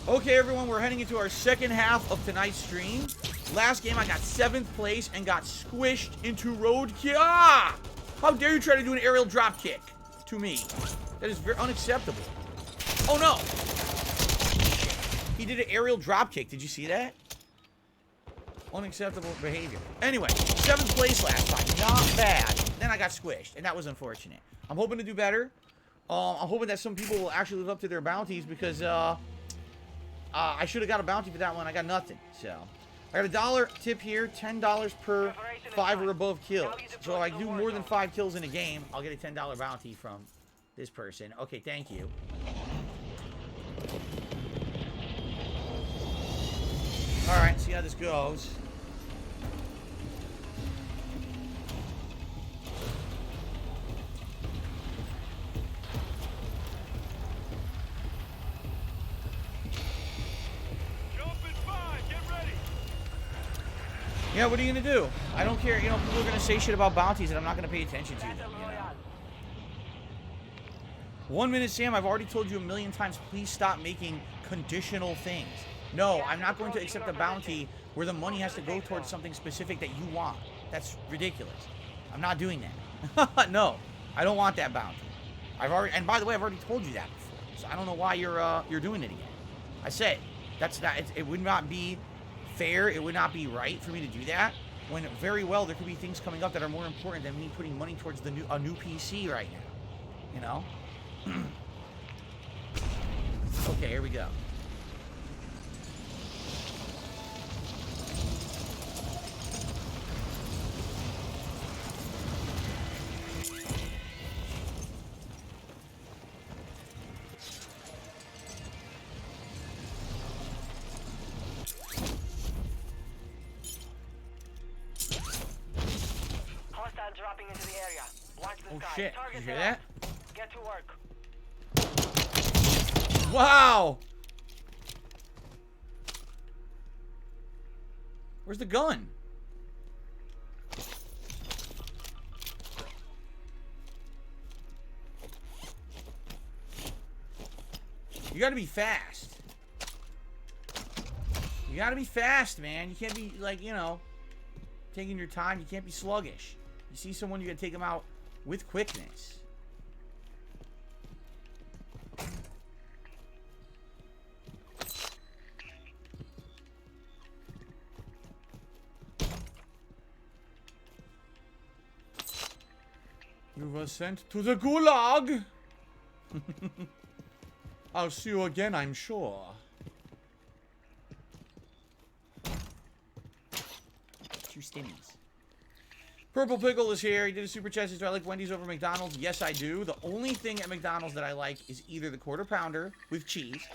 Okay, everyone, we're heading into our second half of tonight's stream. Last game, I got 7th place and got squished into roadkill. Ah! How dare you try to do an aerial drop kick to me? That is very unacceptable. Oh, no. He did an aerial drop kick. Did you see that? Unacceptable behavior. Anyway, 7th place last time. Not bad. Then I got squished, and that was unfortunate. I'm hoping to do better. I'm hoping that some people will actually live up to their bounties because I should have got a bounty for that one. I got nothing. So I got a $1 tip here, $10 per 5 or above kills. So if I do more than 5 kills in a game, I'll get a $10 bounty from this person. Okay, thank you. All right, see how this goes. Yeah, what are you going to do? I don't care. You know, people are going to say shit about bounties and I'm not going to pay attention to them, you know? 1 minute, Sam. I've already told you a million times, please stop making conditional things. No, I'm not going to accept a bounty where the money has to go towards something specific that you want. That's ridiculous. I'm not doing that. No, I don't want that bounty. And by the way, I've already told you that before. So I don't know why you're doing it again. I said, it would not be fair, it would not be right for me to do that when very well there could be things coming up that are more important than me putting money towards a new PC right now, you know. Okay, here we go. Dropping into the area. Watch the sky. Shit, did you hear that? Get to work. Wow! Where's the gun? You gotta be fast. You gotta be fast, man. You can't be, like, you know, taking your time. You can't be sluggish. You see someone, you gotta take them out with quickness. You were sent to the gulag. I'll see you again, I'm sure. 2 stimmies. Purple Pickle is here. He did a super chat. Says, do I like Wendy's over McDonald's? Yes, I do. The only thing at McDonald's that I like is either the quarter pounder with cheese,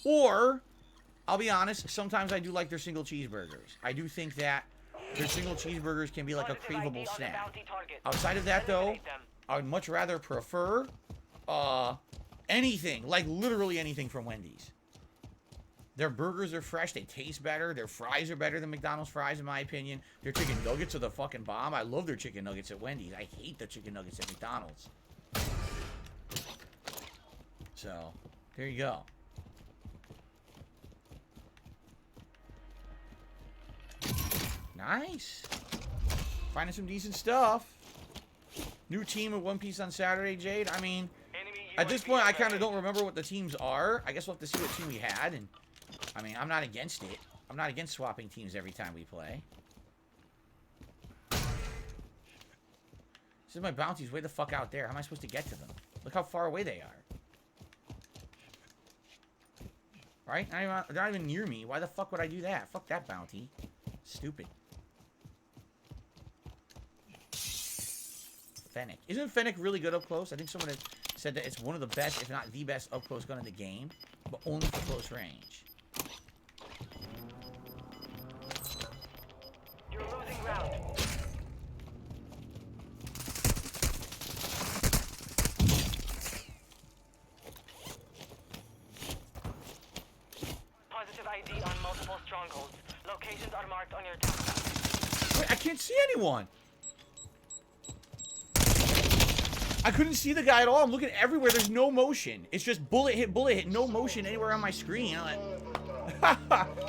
or, I'll be honest, sometimes I do like their single cheeseburgers. I do think that their single cheeseburgers can be like a craveable snack. Outside of that, though, I would much rather prefer anything, like literally anything from Wendy's. Their burgers are fresh. They taste better. Their fries are better than McDonald's fries, in my opinion. Their chicken nuggets are the fucking bomb. I love their chicken nuggets at Wendy's. I hate the chicken nuggets at McDonald's. So, there you go. Nice. Finding some decent stuff. New team of One Piece on Saturday, Jade. I mean, at this point, I kind of don't remember what the teams are. I guess we'll have to see what team we had, and I mean, I'm not against it. I'm not against swapping teams every time we play. This is my bounties way the fuck out there. How am I supposed to get to them? Look how far away they are. Right? They're not even near me. Why the fuck would I do that? Fuck that bounty. Stupid. Fennec. Isn't Fennec really good up close? I think someone had said that it's one of the best, if not the best, up close gun in the game, but only for close range. You're losing ground. Positive ID on multiple strongholds. Locations are marked on your task. Wait, I can't see anyone. I couldn't see the guy at all. I'm looking everywhere. There's no motion. It's just bullet hit, no motion anywhere on my screen.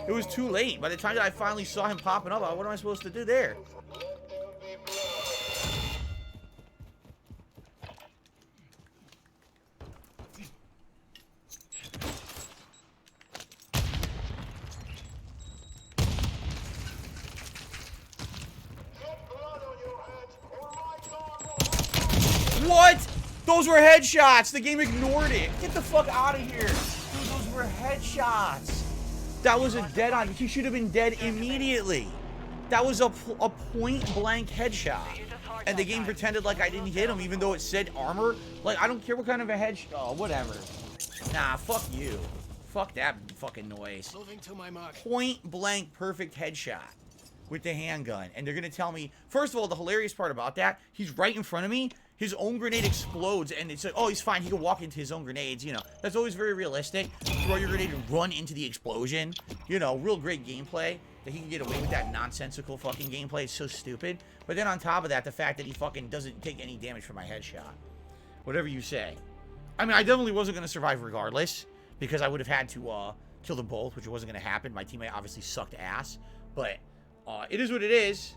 It was too late. By the time that I finally saw him popping up, what am I supposed to do there? What? Those were headshots. The game ignored it. Get the fuck out of here. Dude, those were headshots. That was a dead on. He should have been dead immediately. That was a point blank headshot. And the game pretended like I didn't hit him even though it said armor. Like, I don't care what kind of a headshot. Oh, whatever. Nah, fuck you. Fuck that fucking noise. Moving to my mark. Point blank perfect headshot with the handgun. And they're going to tell me, first of all, the hilarious part about that, he's right in front of me. His own grenade explodes, and it's like, oh, he's fine. He can walk into his own grenades, you know. That's always very realistic. Throw your grenade and run into the explosion. You know, real great gameplay. That he can get away with that nonsensical fucking gameplay is so stupid. But then on top of that, the fact that he fucking doesn't take any damage from my headshot. Whatever you say. I mean, I definitely wasn't going to survive regardless, because I would have had to kill them both, which wasn't going to happen. My teammate obviously sucked ass. But it is what it is.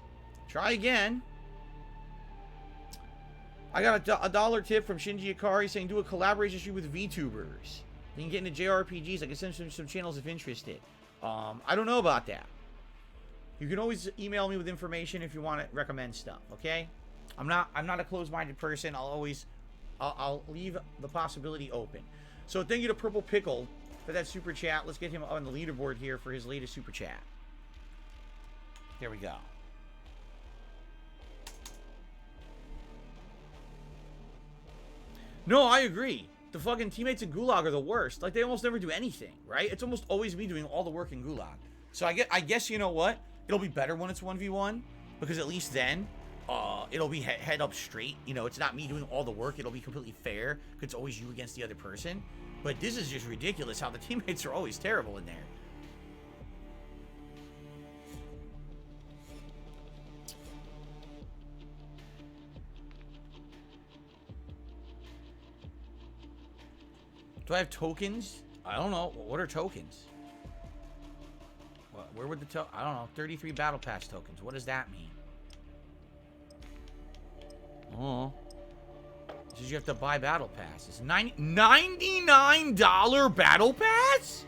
Try again. I got a $1 tip from Shinji Ikari saying do a collaboration stream with VTubers. You can get into JRPGs. I can send some channels if interested. I don't know about that. You can always email me with information if you want to recommend stuff. Okay? I'm not a closed-minded person. I'll leave the possibility open. So thank you to Purple Pickle for that super chat. Let's get him on the leaderboard here for his latest super chat. There we go. No, I agree. The fucking teammates in Gulag are the worst. Like, they almost never do anything, right? It's almost always me doing all the work in Gulag. So I guess, you know what? It'll be better when it's 1v1. Because at least then, it'll be head up straight. You know, it's not me doing all the work. It'll be completely fair. Because it's always you against the other person. But this is just ridiculous how the teammates are always terrible in there. Do I have tokens? I don't know. What are tokens? Where would the I don't know. 33 battle pass tokens. What does that mean? Oh. Says you have to buy battle passes. $99 battle pass?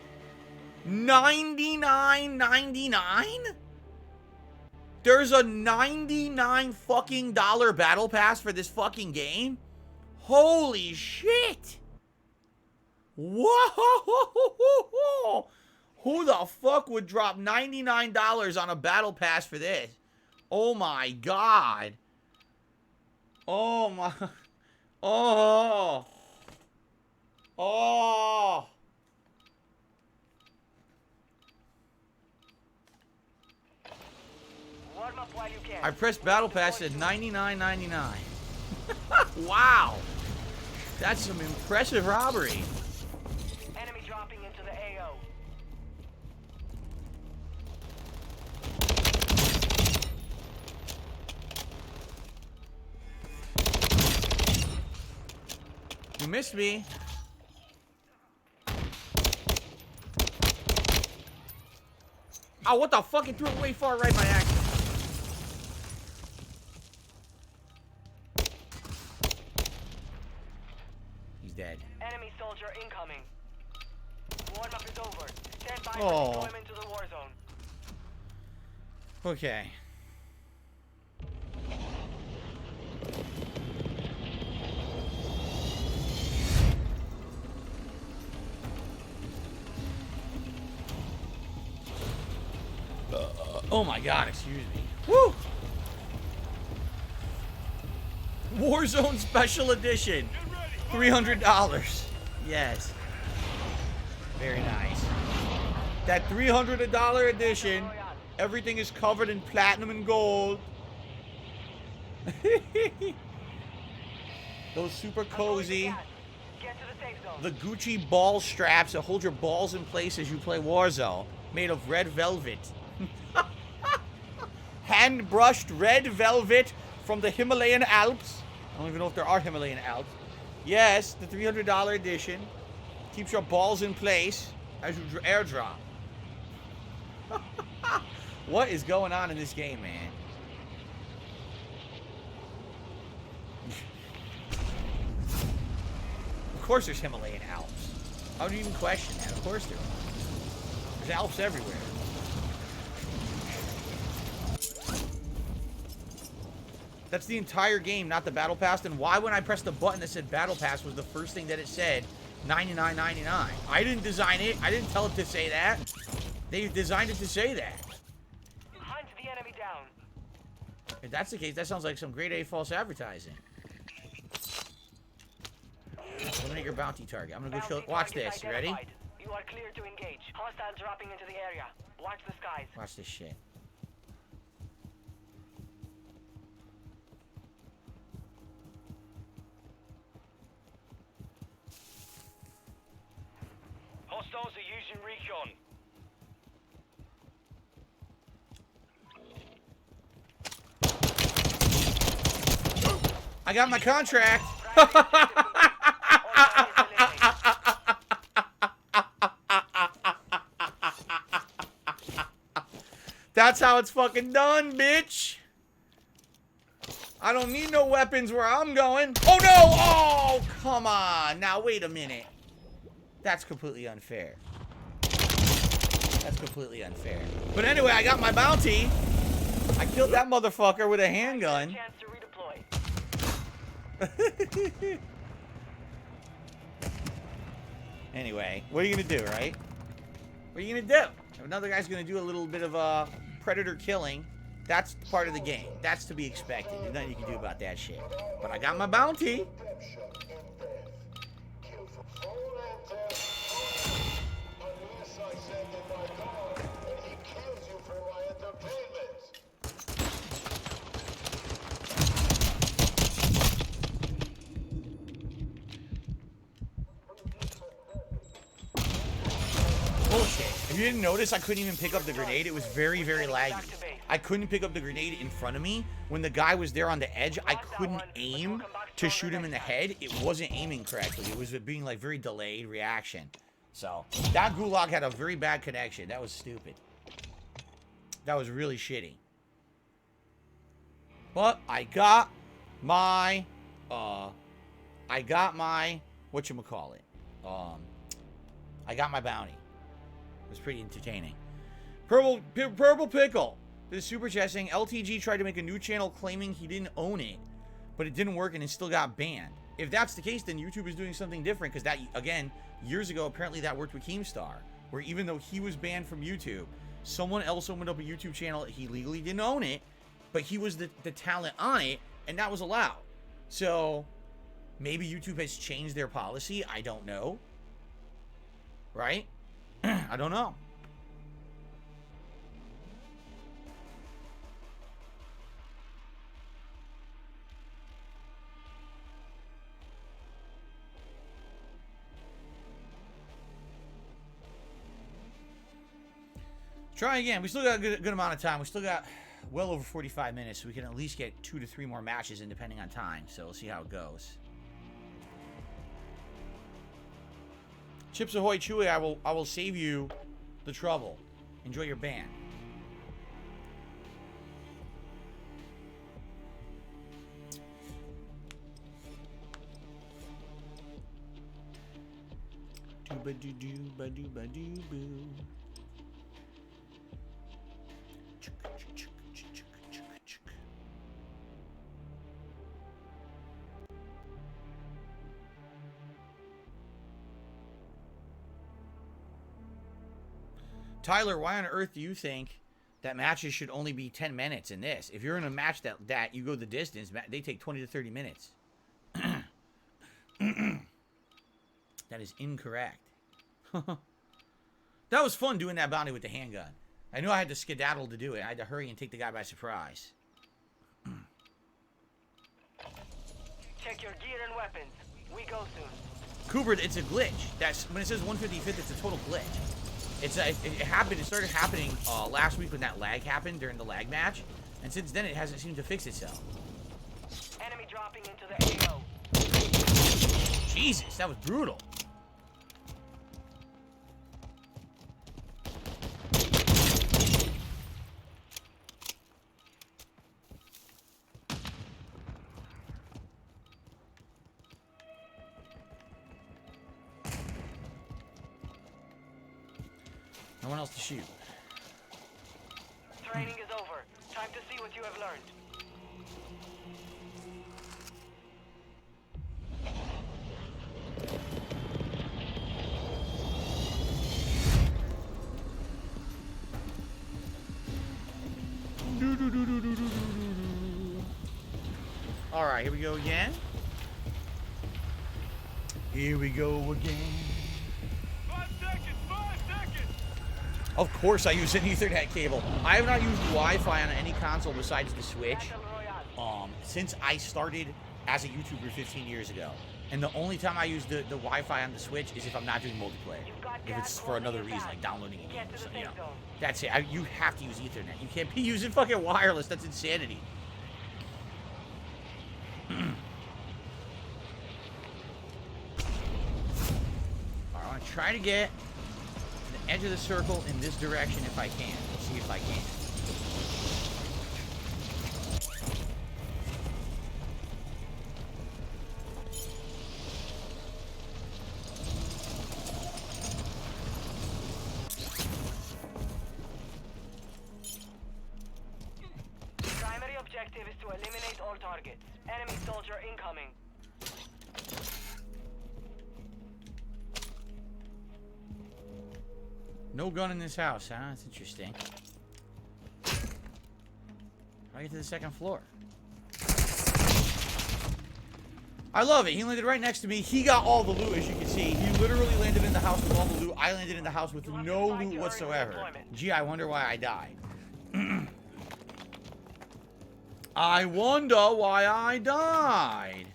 $99.99? There's a $99 fucking battle pass for this fucking game? Holy shit! Whoa! Who the fuck would drop $99 on a battle pass for this? Oh my god. Oh my. Oh. Oh. Warm up while you can. I pressed battle pass at $99.99. Wow. That's some impressive robbery. Enemy dropping into the AO. You missed me. Oh, what the fuck? It threw it way far right by accident. He's dead. Enemy soldier incoming. Warm up is over. Stand by Oh. for deployment to the war zone. Okay. Oh my god, excuse me. Woo! Warzone Special Edition. $300. Yes. Very nice. That $300 edition, everything is covered in platinum and gold. Those super cozy. Get to the safe zone. The Gucci ball straps that hold your balls in place as you play Warzone. Made of red velvet. Hand-brushed red velvet from the Himalayan Alps. don't even know if there are Himalayan Alps. Yes, the $300 edition keeps your balls in place as you airdrop. What is going on in this game, man? Of course there's Himalayan Alps. How do you even question that? Of course there are. There's Alps everywhere. That's the entire game, not the Battle Pass. And why when I pressed the button that said Battle Pass was the first thing that it said $99.99? I didn't design it. I didn't tell it to say that. They designed it to say that. Hunt the enemy down. If that's the case, that sounds like some grade A false advertising. Eliminate your bounty target. I'm gonna go show. Watch this. You ready? You are clear to engage. Hostiles dropping into the area. Watch the skies. Watch this shit. Hostiles are using recon. I got my contract. That's how it's fucking done, bitch. I don't need no weapons where I'm going. Oh, no. Oh, come on. Now, wait a minute. That's completely unfair. That's completely unfair. But anyway, I got my bounty. I killed that motherfucker with a handgun. Chance to redeploy. Anyway, what are you gonna do, right? What are you gonna do? If another guy's gonna do a little bit of predator killing, that's part of the game. That's to be expected. There's nothing you can do about that shit. But I got my bounty. Bullshit. If you didn't notice, I couldn't even pick up the grenade. It was very, very laggy. I couldn't pick up the grenade in front of me. When the guy was there on the edge, I couldn't aim to shoot him in the head. It wasn't aiming correctly. It was being like very delayed reaction. So, that gulag had a very bad connection. That was stupid. That was really shitty. But I got my, whatchamacallit. I got my bounty. It was pretty entertaining. Purple Pickle. This super chat saying LTG tried to make a new channel claiming he didn't own it, but it didn't work and it still got banned. If that's the case, then YouTube is doing something different, because that, again, years ago, apparently that worked with Keemstar, where even though he was banned from YouTube, someone else opened up a YouTube channel. He legally didn't own it, but he was the talent on it, and that was allowed. So maybe YouTube has changed their policy. I don't know. Right? I don't know. Try again. We still got a good amount of time. We still got well over 45 minutes, so we can at least get 2 to 3 more matches in depending on time. So we'll see how it goes. Chips Ahoy Chewy, I will save you the trouble. Enjoy your band. Doo-ba-doo-doo-ba-doo-ba-doo-boo. Tyler, why on earth do you think that matches should only be 10 minutes in this? If you're in a match that you go the distance, they take 20 to 30 minutes. That is incorrect. That was fun doing that bounty with the handgun. I knew I had to skedaddle to do it. I had to hurry and take the guy by surprise. Check your gear and weapons. We go soon. Cooper, it's a glitch. That's when it says 155th, it's a total glitch. It happened. It started happening last week when that lag happened during the lag match, and since then it hasn't seemed to fix itself. Enemy dropping into the AO. Jesus, that was brutal. No one else to shoot. Training is over. Time to see what you have learned. All right, here we go again. Here we go again. 5 seconds, 5 seconds! Of course I use an Ethernet cable. I have not used Wi-Fi on any console besides the Switch Battle Royale. since I started as a YouTuber 15 years ago. And the only time I use the Wi-Fi on the Switch is if I'm not doing multiplayer. If it's for another reason, like downloading a game or something, you know. That's it. You have to use Ethernet. You can't be using fucking wireless. That's insanity. Alright, I want to try to get to the edge of the circle in this direction if I can. Let's see if I can. Primary objective is to eliminate all targets. Enemy soldier incoming. No gun in this house, huh? That's interesting. How do I get to the second floor? I love it. He landed right next to me. He got all the loot, as you can see. He literally landed in the house with all the loot. I landed in the house with no loot whatsoever. Gee, I wonder why I died. I wonder why I died.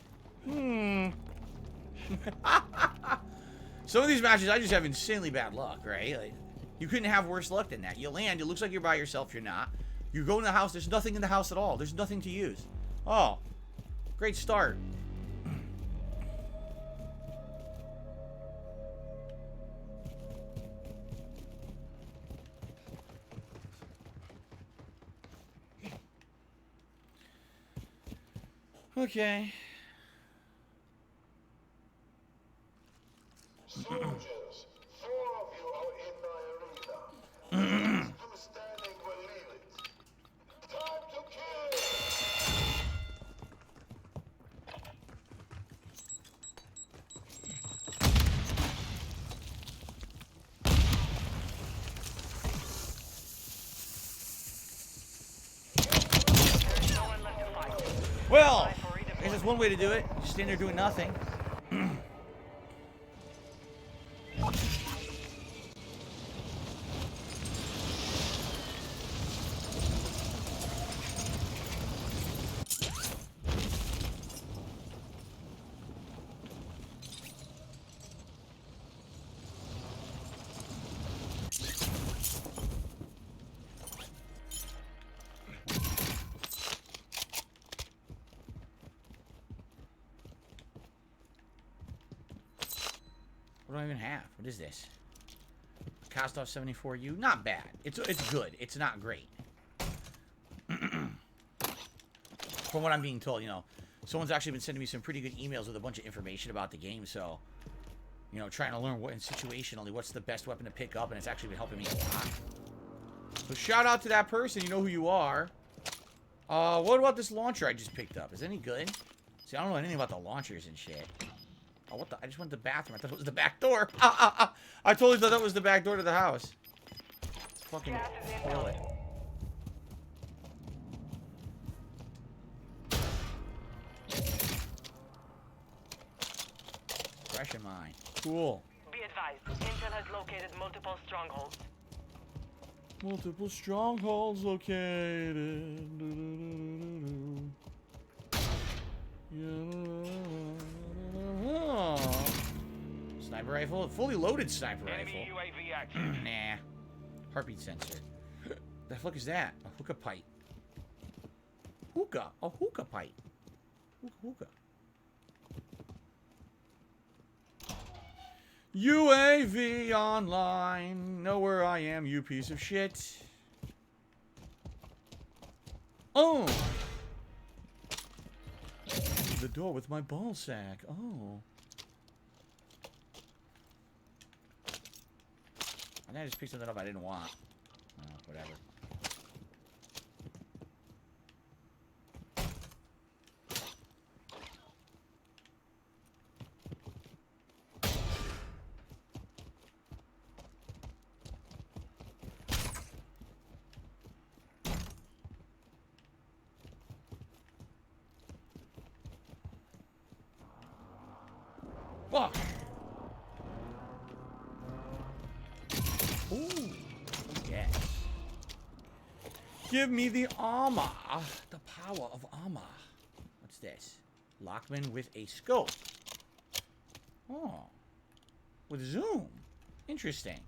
Some of these matches, I just have insanely bad luck, right? Like, you couldn't have worse luck than that. You land, it looks like you're by yourself, you're not. You go in the house, there's nothing in the house at all. There's nothing to use. Oh, great start. Okay. Soldiers, 4 of you are in my arena. Who's standing will leave it. Time to kill! There's no one left to fight. Well, Time for I guess redeployment. that's one way to do it. Just stand there doing nothing. What do I even have? What is this? Kostov 74U? Not bad. It's good. It's not great. From what I'm being told, you know, someone's actually been sending me some pretty good emails with a bunch of information about the game, so, you know, trying to learn what, in situationally, what's the best weapon to pick up, and it's actually been helping me a lot. So shout out to that person. You know who you are. What about this launcher I just picked up? Is it any good? See, I don't know anything about the launchers and shit. Oh, what the? I just went to the bathroom. I thought it was the back door. I totally thought that was the back door to the house. Fucking toilet. Fresh in mind. Cool. Be advised, Intel has located multiple strongholds. Multiple strongholds located. Sniper rifle, fully loaded sniper rifle. Enemy UAV action. Nah. Heartbeat sensor. The fuck is that? A hookah pipe. Hookah. A hookah pipe. Hookah. UAV online. Know where I am, you piece of shit. Oh! The door with my ball sack. Oh. I think I just picked something up I didn't want. Oh, whatever. Fuck! Ooh, yes. Give me the armor. The power of armor. What's this? Lockman with a scope. Oh. With zoom. Interesting.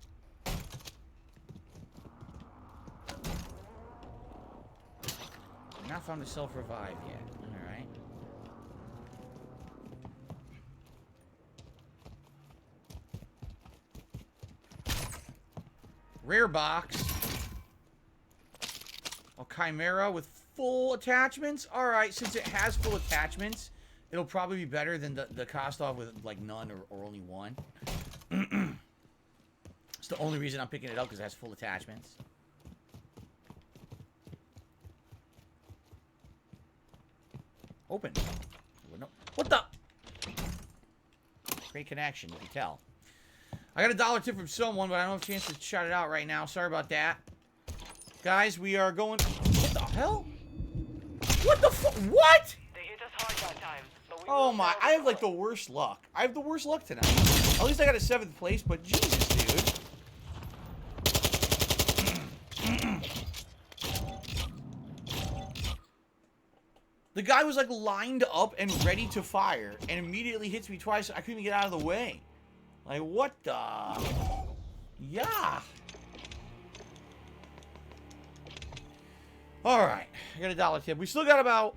Not found a self-revive yet. Alright. Rare box. A Chimera with full attachments. Alright, since it has full attachments, it'll probably be better than the cost off with like none or only one. It's the only reason I'm picking it up, because it has full attachments. Open. What the? Great connection, you can tell. I got a $1 tip from someone, but I don't have a chance to shout it out right now. Sorry about that. Guys, we are going... What the hell? What the fuck? What? They hit us hard that time, but we Oh will my, solve I have it. like the worst luck. I have the worst luck tonight. At least I got a 7th place, but Jesus, dude. The guy was like lined up and ready to fire, and immediately hits me twice. I couldn't even get out of the way. Like, what the? Yeah. Alright, I got a $1 tip. We still got about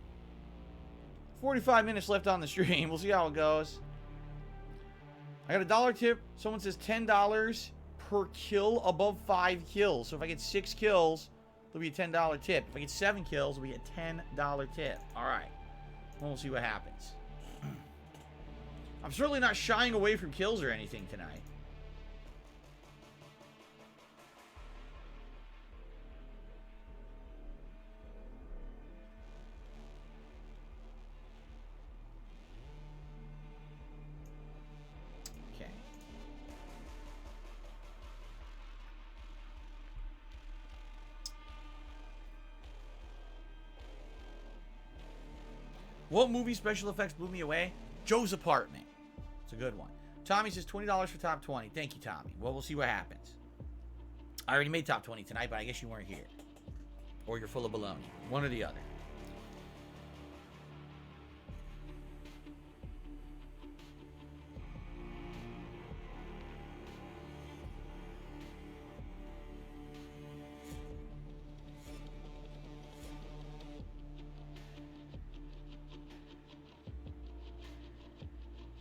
45 minutes left on the stream. We'll see how it goes. I got a $1 tip. Someone says $10 per kill above 5 kills. So if I get 6 kills, there'll be a $10 tip. If I get 7 kills, it'll be a $10 tip. Alright. We'll see what happens. I'm certainly not shying away from kills or anything tonight. Okay. What movie special effects blew me away? Joe's Apartment. It's a good one. Tommy says $20 for top 20. Thank you, Tommy. Well, we'll see what happens. I already made top 20 tonight, but I guess you weren't here. Or you're full of baloney. One or the other.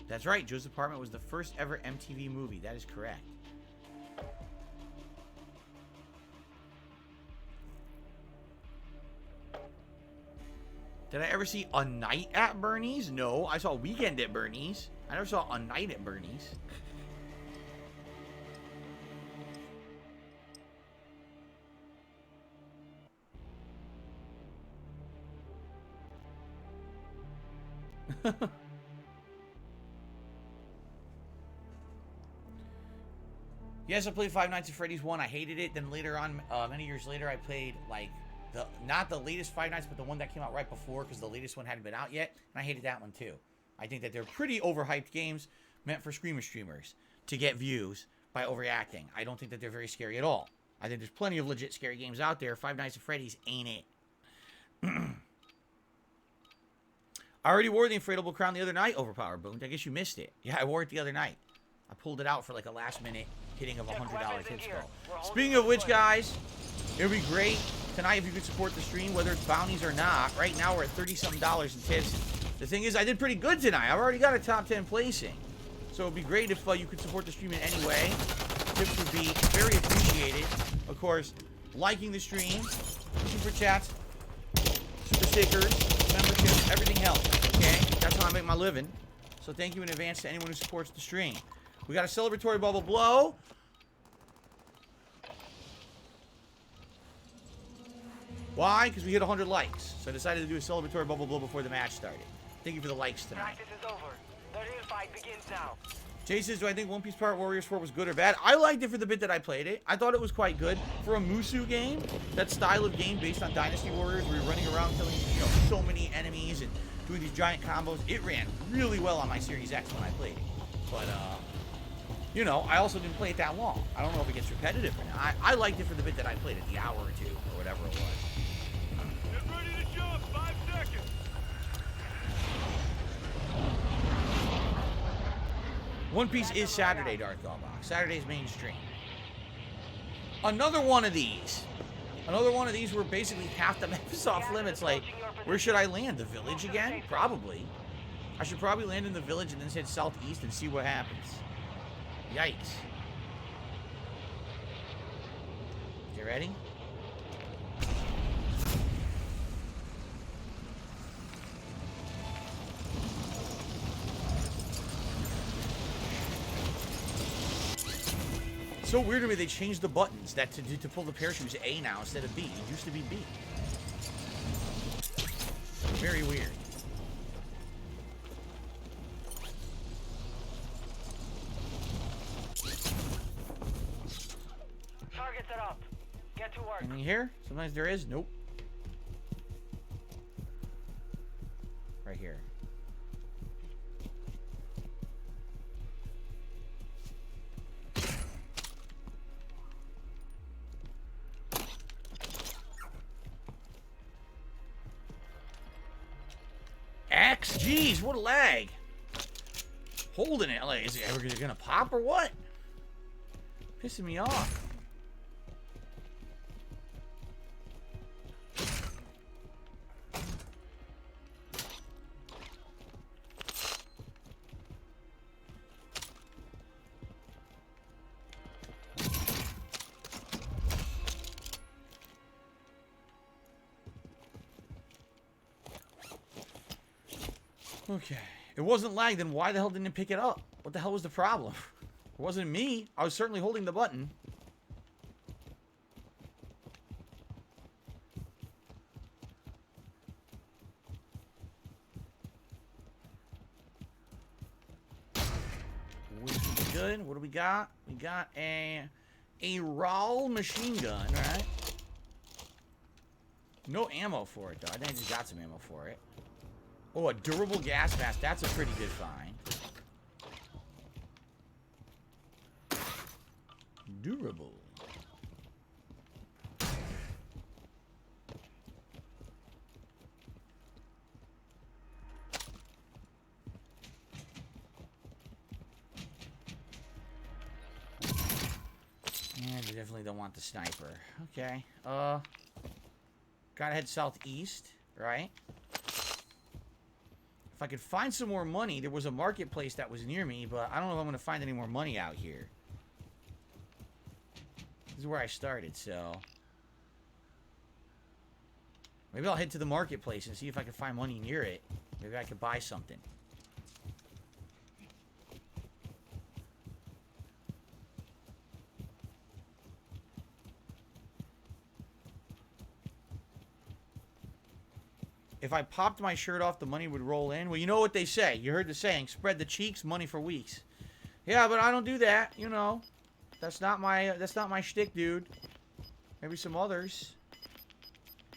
That's right. Joe's Apartment was the first ever MTV movie. That is correct. Did I ever see A Night at Bernie's? No. I saw Weekend at Bernie's. I never saw A Night at Bernie's. Yes, I played Five Nights at Freddy's 1. I hated it. Then later on, many years later, I played, like, not the latest Five Nights, but the one that came out right before, because the latest one hadn't been out yet. And I hated that one, too. I think that they're pretty overhyped games meant for streamers to get views by overreacting. I don't think that they're very scary at all. I think there's plenty of legit scary games out there. Five Nights at Freddy's ain't it. I already wore the inflatable crown the other night, Overpower Boom. I guess you missed it. Yeah, I wore it the other night. I pulled it out for like a last-minute hitting of a $100 hit spell. Speaking of which, guys, it would be great tonight if you could support the stream, whether it's bounties or not. Right now, we're at $30-something in tips. The thing is, I did pretty good tonight. I've already got a top 10 placing. So it'd be great if you could support the stream in any way. Tips would be very appreciated. Of course, liking the stream, super chats, super stickers, memberships, everything helps, okay? That's how I make my living. So thank you in advance to anyone who supports the stream. We got a celebratory bubble blow. Why? Because we hit 100 likes. So I decided to do a celebratory bubble blow before the match started. Thank you for the likes tonight. Practice is over. The real fight begins now. Jay says, do I think One Piece Pirate Warriors 4 was good or bad? I liked it for the bit that I played it. I thought it was quite good. For a Musu game, that style of game based on Dynasty Warriors, where you're running around killing, so many enemies and doing these giant combos, it ran really well on my Series X when I played it. But, I also didn't play it that long. I don't know if it gets repetitive or not. I liked it for the bit that I played it, the hour or two, or whatever it was. Get ready to jump. 5 seconds. One Piece is Saturday, Darth Dollbox. Saturday's mainstream. Another one of these. Another one of these where basically half the map is off limits. Like, where should I land? The village again? Probably. I should probably land in the village and then head southeast and see what happens. Yikes. You ready? So weird to me they changed the buttons that to pull the parachute to A now instead of B. It used to be B. Very weird. Targets are up. Get to work. Anything here? Sometimes there is. Nope. Right here. X, jeez, what a lag. Holding it, like, is it ever gonna pop or what? Pissing me off. Okay. It wasn't lag, then why the hell didn't it pick it up? What the hell was the problem? It wasn't me. I was certainly holding the button. Good. What do we got? We got a RAL machine gun, right? No ammo for it, though. I think I just got some ammo for it. Oh, a durable gas mask. That's a pretty good find. Durable. Yeah, we definitely don't want the sniper. Okay. Gotta head southeast, right? If I could find some more money, there was a marketplace that was near me, but I don't know if I'm going to find any more money out here. This is where I started, so... maybe I'll head to the marketplace and see if I can find money near it. Maybe I could buy something. If I popped my shirt off, the money would roll in. Well, you know what they say. You heard the saying, spread the cheeks, money for weeks. Yeah, but I don't do that, you know. That's not my shtick, dude. Maybe some others.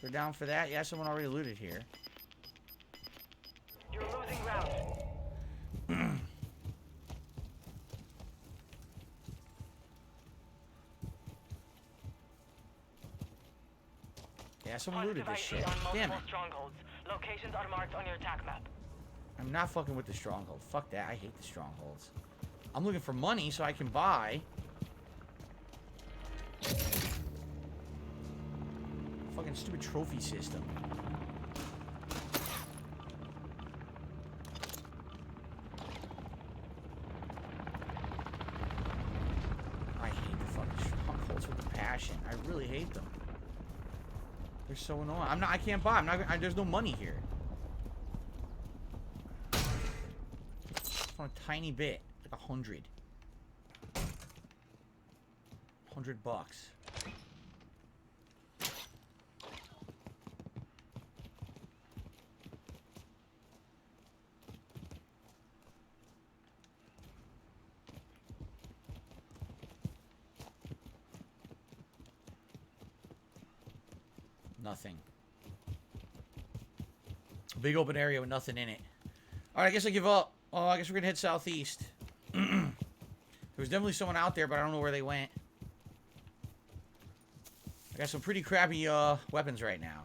They're down for that. Yeah, someone already looted here. You're losing ground. Yeah, someone looted this shit. Damn it. Strongholds. Locations are marked on your attack map. I'm not fucking with the stronghold. Fuck that. I hate the strongholds. I'm looking for money so I can buy. Fucking stupid trophy system. really hate them. They're so annoying. I can't buy. There's no money here. Just want a tiny bit. Like 100. $100. Nothing. Big open area with nothing in it. Alright, I guess I give up. Oh, I guess we're gonna head southeast. There was definitely someone out there, but I don't know where they went. I got some pretty crappy weapons right now.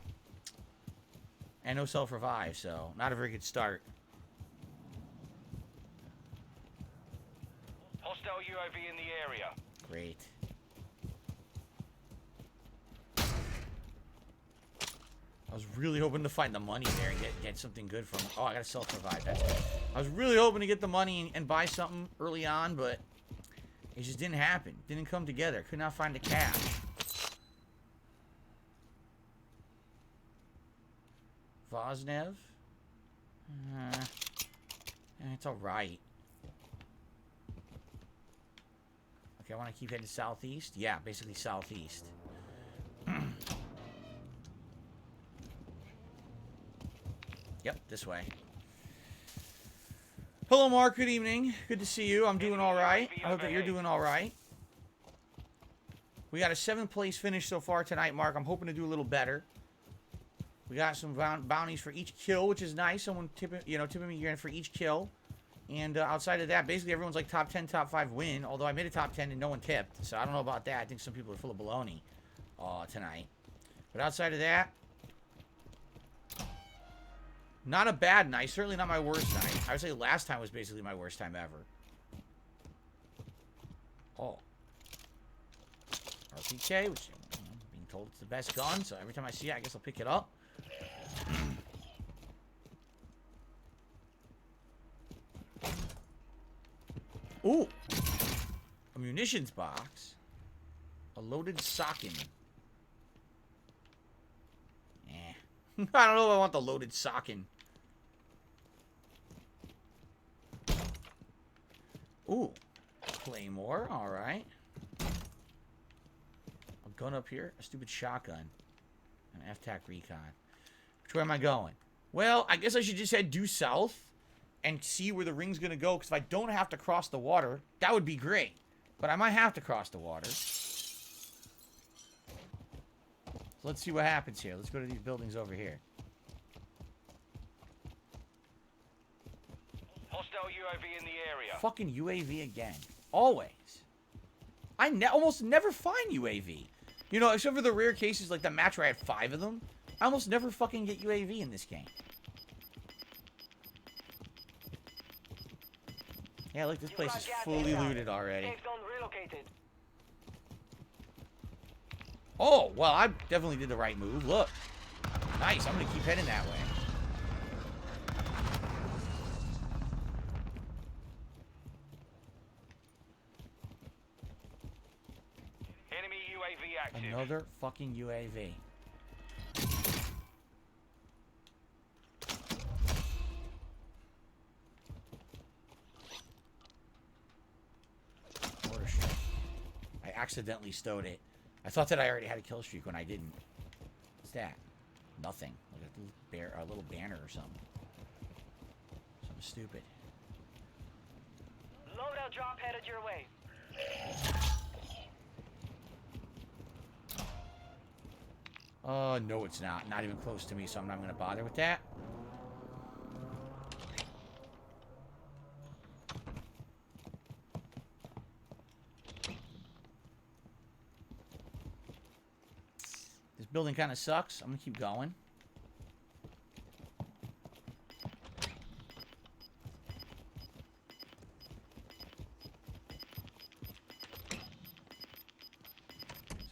And no self-revive, so not a very good start. Hostile UAV in the area. Great. I was really hoping to find the money there and get something good from it. Oh, I got to self-revive. That's it. I was really hoping to get the money and buy something early on, but it just didn't happen. Didn't come together. Could not find the cash. Vosnev? It's alright. Okay, I want to keep heading southeast. Yeah, basically southeast. Yep, this way. Hello, Mark. Good evening. Good to see you. I'm doing all right. I hope that you're doing all right. We got a 7th place finish so far tonight, Mark. I'm hoping to do a little better. We got some bounties for each kill, which is nice. Someone tipping me for each kill. And outside of that, basically everyone's like top 10, top 5 win. Although I made a top 10 and no one tipped. So I don't know about that. I think some people are full of baloney tonight. But outside of that, not a bad night. Certainly not my worst night. I would say last time was basically my worst time ever. Oh. RPK, which I'm being told it's the best gun. So every time I see it, I guess I'll pick it up. Ooh. A munitions box. A loaded socket. I don't know if I want the loaded sockin. Ooh. Claymore. Alright. A gun up here. A stupid shotgun. An F-TAC recon. Which way am I going? Well, I guess I should just head due south and see where the ring's going to go. Because if I don't have to cross the water, that would be great. But I might have to cross the water. So let's see what happens here. Let's go to these buildings over here. Hostile UAV in the area. Fucking UAV again. Always. I almost never find UAV. You know, except for the rare cases like the match where I had 5 of them. I almost never fucking get UAV in this game. Yeah, look, this place is fully looted already. Safe zone relocated. Oh, well, I definitely did the right move. Look. Nice. I'm going to keep heading that way. Enemy UAV active. Another fucking UAV. Mortar strike. I accidentally stowed it. I thought that I already had a kill streak when I didn't. What's that? Nothing. Like a little banner or something. Something stupid. Loadout drop headed your way. No, it's not. Not even close to me, so I'm not going to bother with that. This building kind of sucks. I'm going to keep going.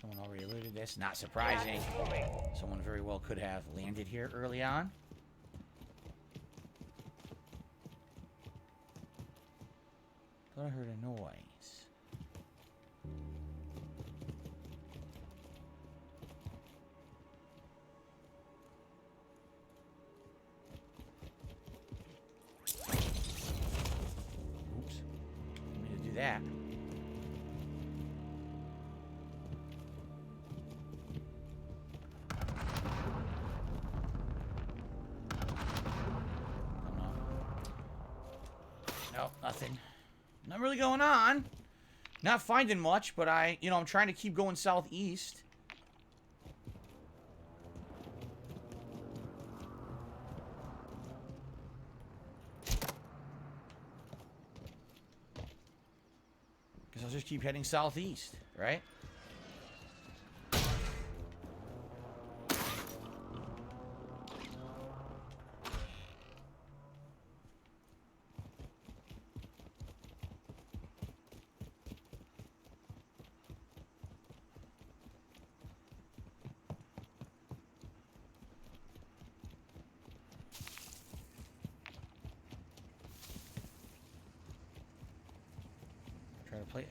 Someone already looted this. Not surprising. Someone very well could have landed here early on. Thought I heard a noise. Nothing really going on. Not finding much, but I'm trying to keep going southeast. Guess I'll just keep heading southeast, right?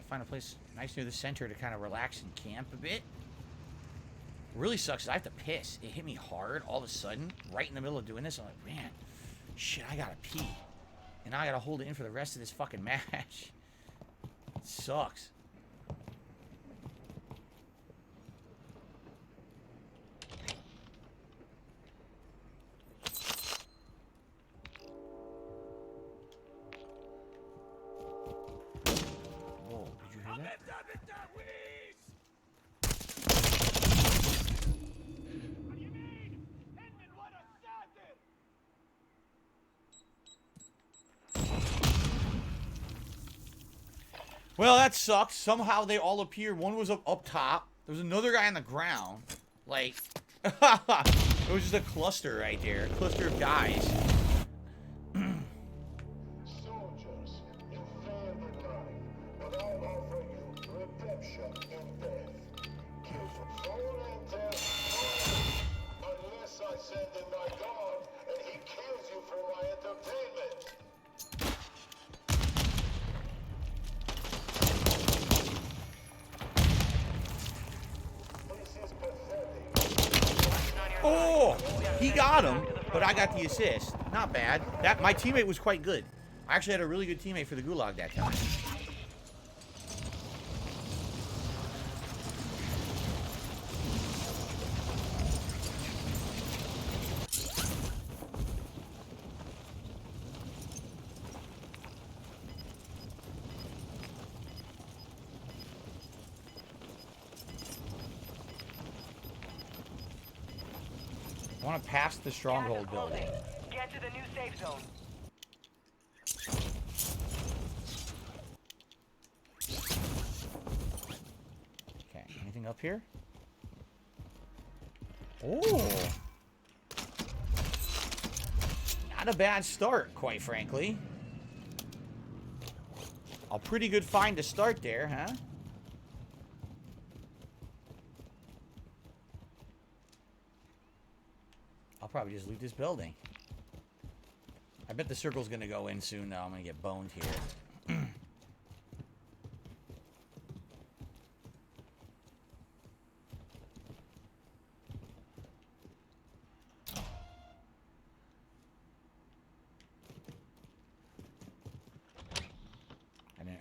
Find a place nice near the center to kind of relax and camp a bit. Really sucks is I have to piss. It hit me hard all of a sudden, right in the middle of doing this. I'm like, man, shit, I gotta pee. And now I gotta hold it in for the rest of this fucking match. It sucks. Well, that sucks. Somehow they all appeared. One was up top. There was another guy on the ground. Like, it was just a cluster right there. A cluster of guys. Soldiers, you failed in life, but I'll offer you redemption in death. Kill for foreign intel, unless I send in my guard and he kills you for my entertainment. This is pathetic. Oh, he got him, but I got the assist. Not bad. My teammate was quite good. I actually had a really good teammate for the gulag that time. I want to pass the stronghold building. Get to the new safe zone. Okay, anything up here? Oh! Not a bad start, quite frankly. A pretty good find to start there, huh? I'll probably just loot this building. I bet the circle's gonna go in soon, though. I'm gonna get boned here.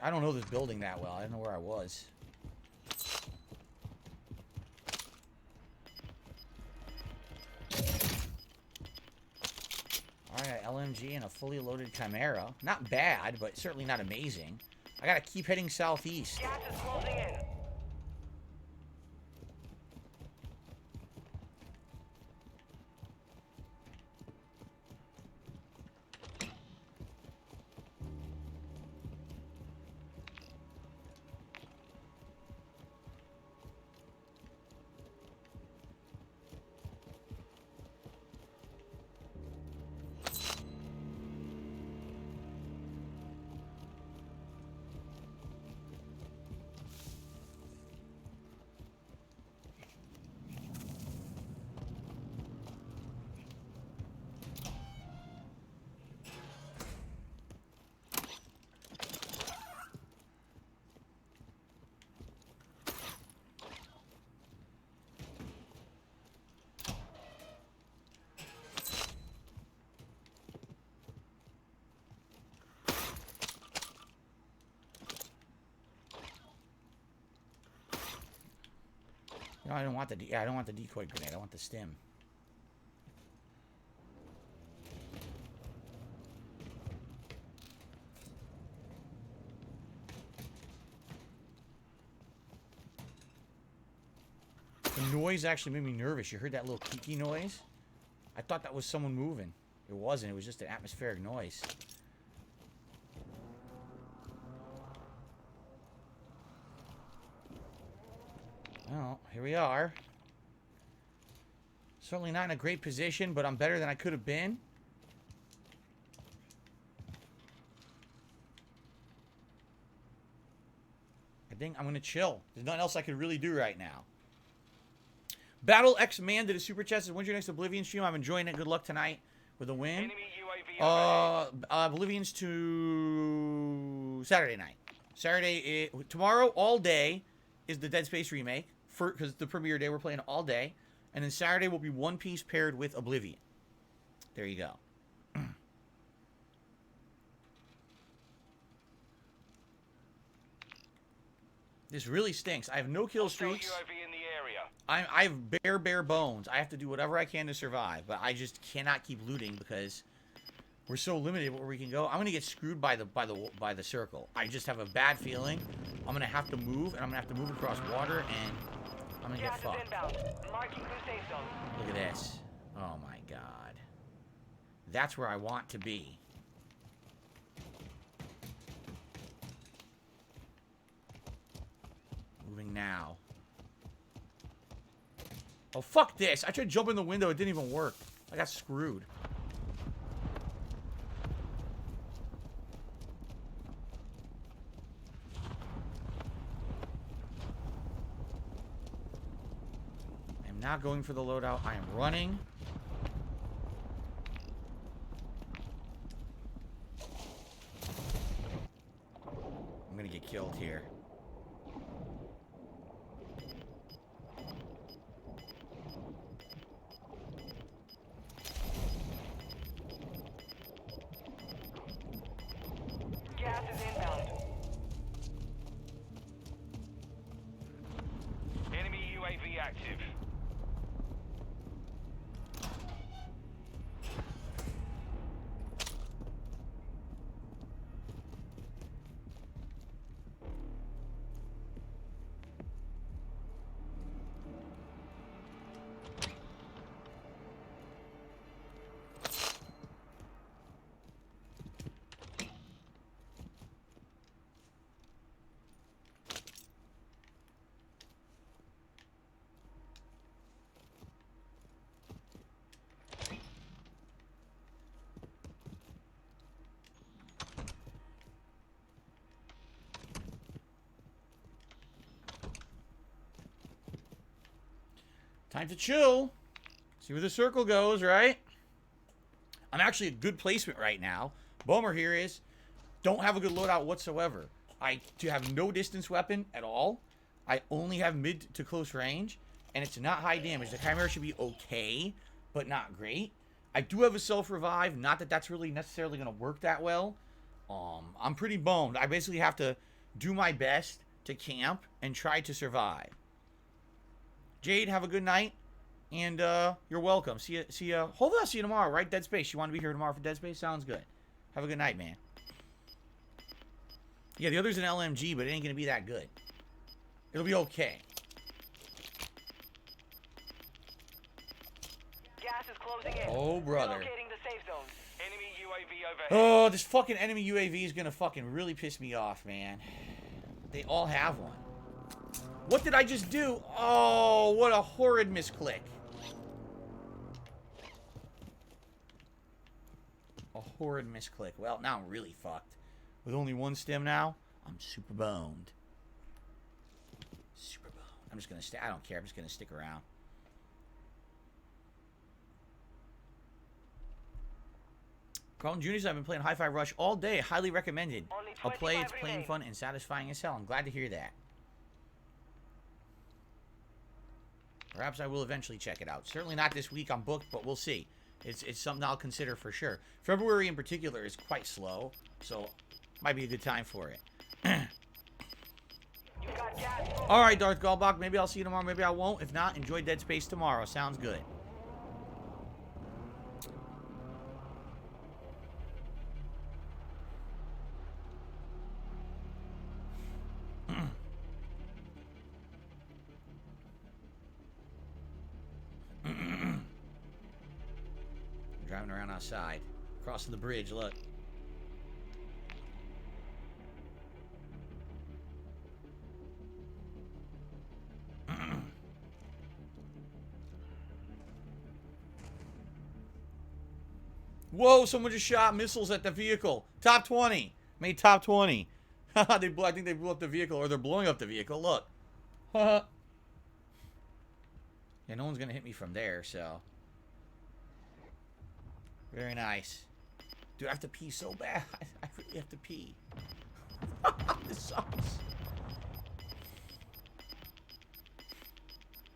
I don't know this building that well. I don't know where I was. Alright, LMG and a fully loaded Chimera. Not bad, but certainly not amazing. I gotta keep heading southeast. Gas is closing in. No, I don't want the I don't want the decoy grenade. I want the stim. noise actually made me nervous. You heard that little creaky noise? I thought that was someone moving. It wasn't. It was just an atmospheric noise. Well, here we are. Certainly not in a great position, but I'm better than I could have been. I think I'm going to chill. There's nothing else I could really do right now. Battle X Man did a super chat. Says, when's your next Oblivion stream? I'm enjoying it. Good luck tonight with a win. Enemy UAV overhead. Oblivion's to Saturday night. Tomorrow all day is the Dead Space remake. Because the premiere day we're playing all day. And then Saturday will be One Piece paired with Oblivion. There you go. This really stinks. I have no kill streaks. UAV in the area. I have bare bones. I have to do whatever I can to survive, but I just cannot keep looting because we're so limited where we can go. I'm gonna get screwed by the circle. I just have a bad feeling. I'm gonna have to move, and I'm gonna have to move across water, and I'm gonna get fucked. Marking new safe zone. Look at this. Oh my god. That's where I want to be. Moving now. Oh, fuck this. I tried to jump in the window. It didn't even work. I got screwed. I'm not going for the loadout. I am running. I'm gonna get killed here. Gas is inbound. Enemy UAV active. Time to chill. See where the circle goes, right? I'm actually a good placement right now. Bummer here is, don't have a good loadout whatsoever. I do have no distance weapon at all. I only have mid to close range, and it's not high damage. The Chimera should be okay, but not great. I do have a self-revive. Not that that's really necessarily going to work that well. I'm pretty boned. I basically have to do my best to camp and try to survive. Jade, have a good night, and you're welcome. See ya. Hopefully I'll see you tomorrow, right? Dead Space. You want to be here tomorrow for Dead Space? Sounds good. Have a good night, man. Yeah, the other's an LMG, but it ain't gonna be that good. It'll be okay. Gas is closing in. Oh, brother. Relocating the safe zone. Enemy UAV overhead. Oh, this fucking enemy UAV is gonna fucking really piss me off, man. They all have one. What did I just do? Oh, what a horrid misclick. A horrid misclick. Well, now I'm really fucked. With only one stim now, I'm super boned. Super boned. I'm just gonna stay. I don't care. I'm just gonna stick around. Carlton Jr. says, I've been playing Hi-Fi Rush all day. Highly recommended. Only I'll play. It's 25 plain remain. fun and satisfying as hell. I'm glad to hear that. Perhaps I will eventually check it out. Certainly not this week. I'm booked, but we'll see. It's something I'll consider for sure. February in particular is quite slow, so might be a good time for it. You got gas. All right, Darth Gallbach. Maybe I'll see you tomorrow. Maybe I won't. If not, enjoy Dead Space tomorrow. Sounds good. Driving around outside. Crossing the bridge, look. Whoa, someone just shot missiles at the vehicle. Top 20. Made top 20. I think they blew up the vehicle, or they're blowing up the vehicle. Look. Yeah, no one's going to hit me from there, so. Very nice. Dude, I have to pee so bad. I really have to pee. This sucks.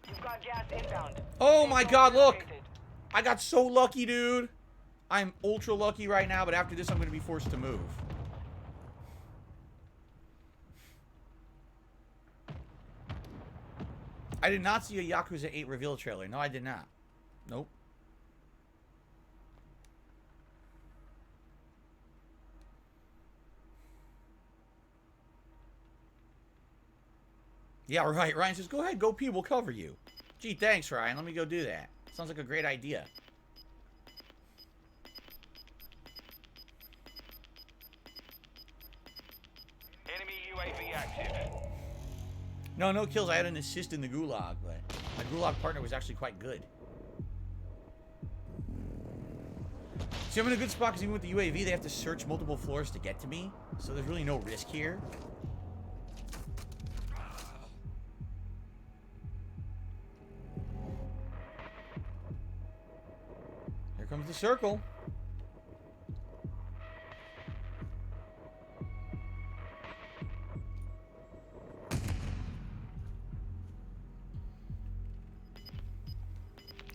You've got gas inbound. Oh my god, look! Located. I got so lucky, dude. I'm ultra lucky right now, but after this, I'm going to be forced to move. I did not see a Yakuza 8 reveal trailer. No, I did not. Nope. Yeah, right. Ryan says, go ahead, go pee. We'll cover you. Gee, thanks, Ryan. Let me go do that. Sounds like a great idea. Enemy UAV active. No, no kills. I had an assist in the gulag, but my gulag partner was actually quite good. See, I'm in a good spot because even with the UAV, they have to search multiple floors to get to me. So there's really no risk here. Here comes the circle.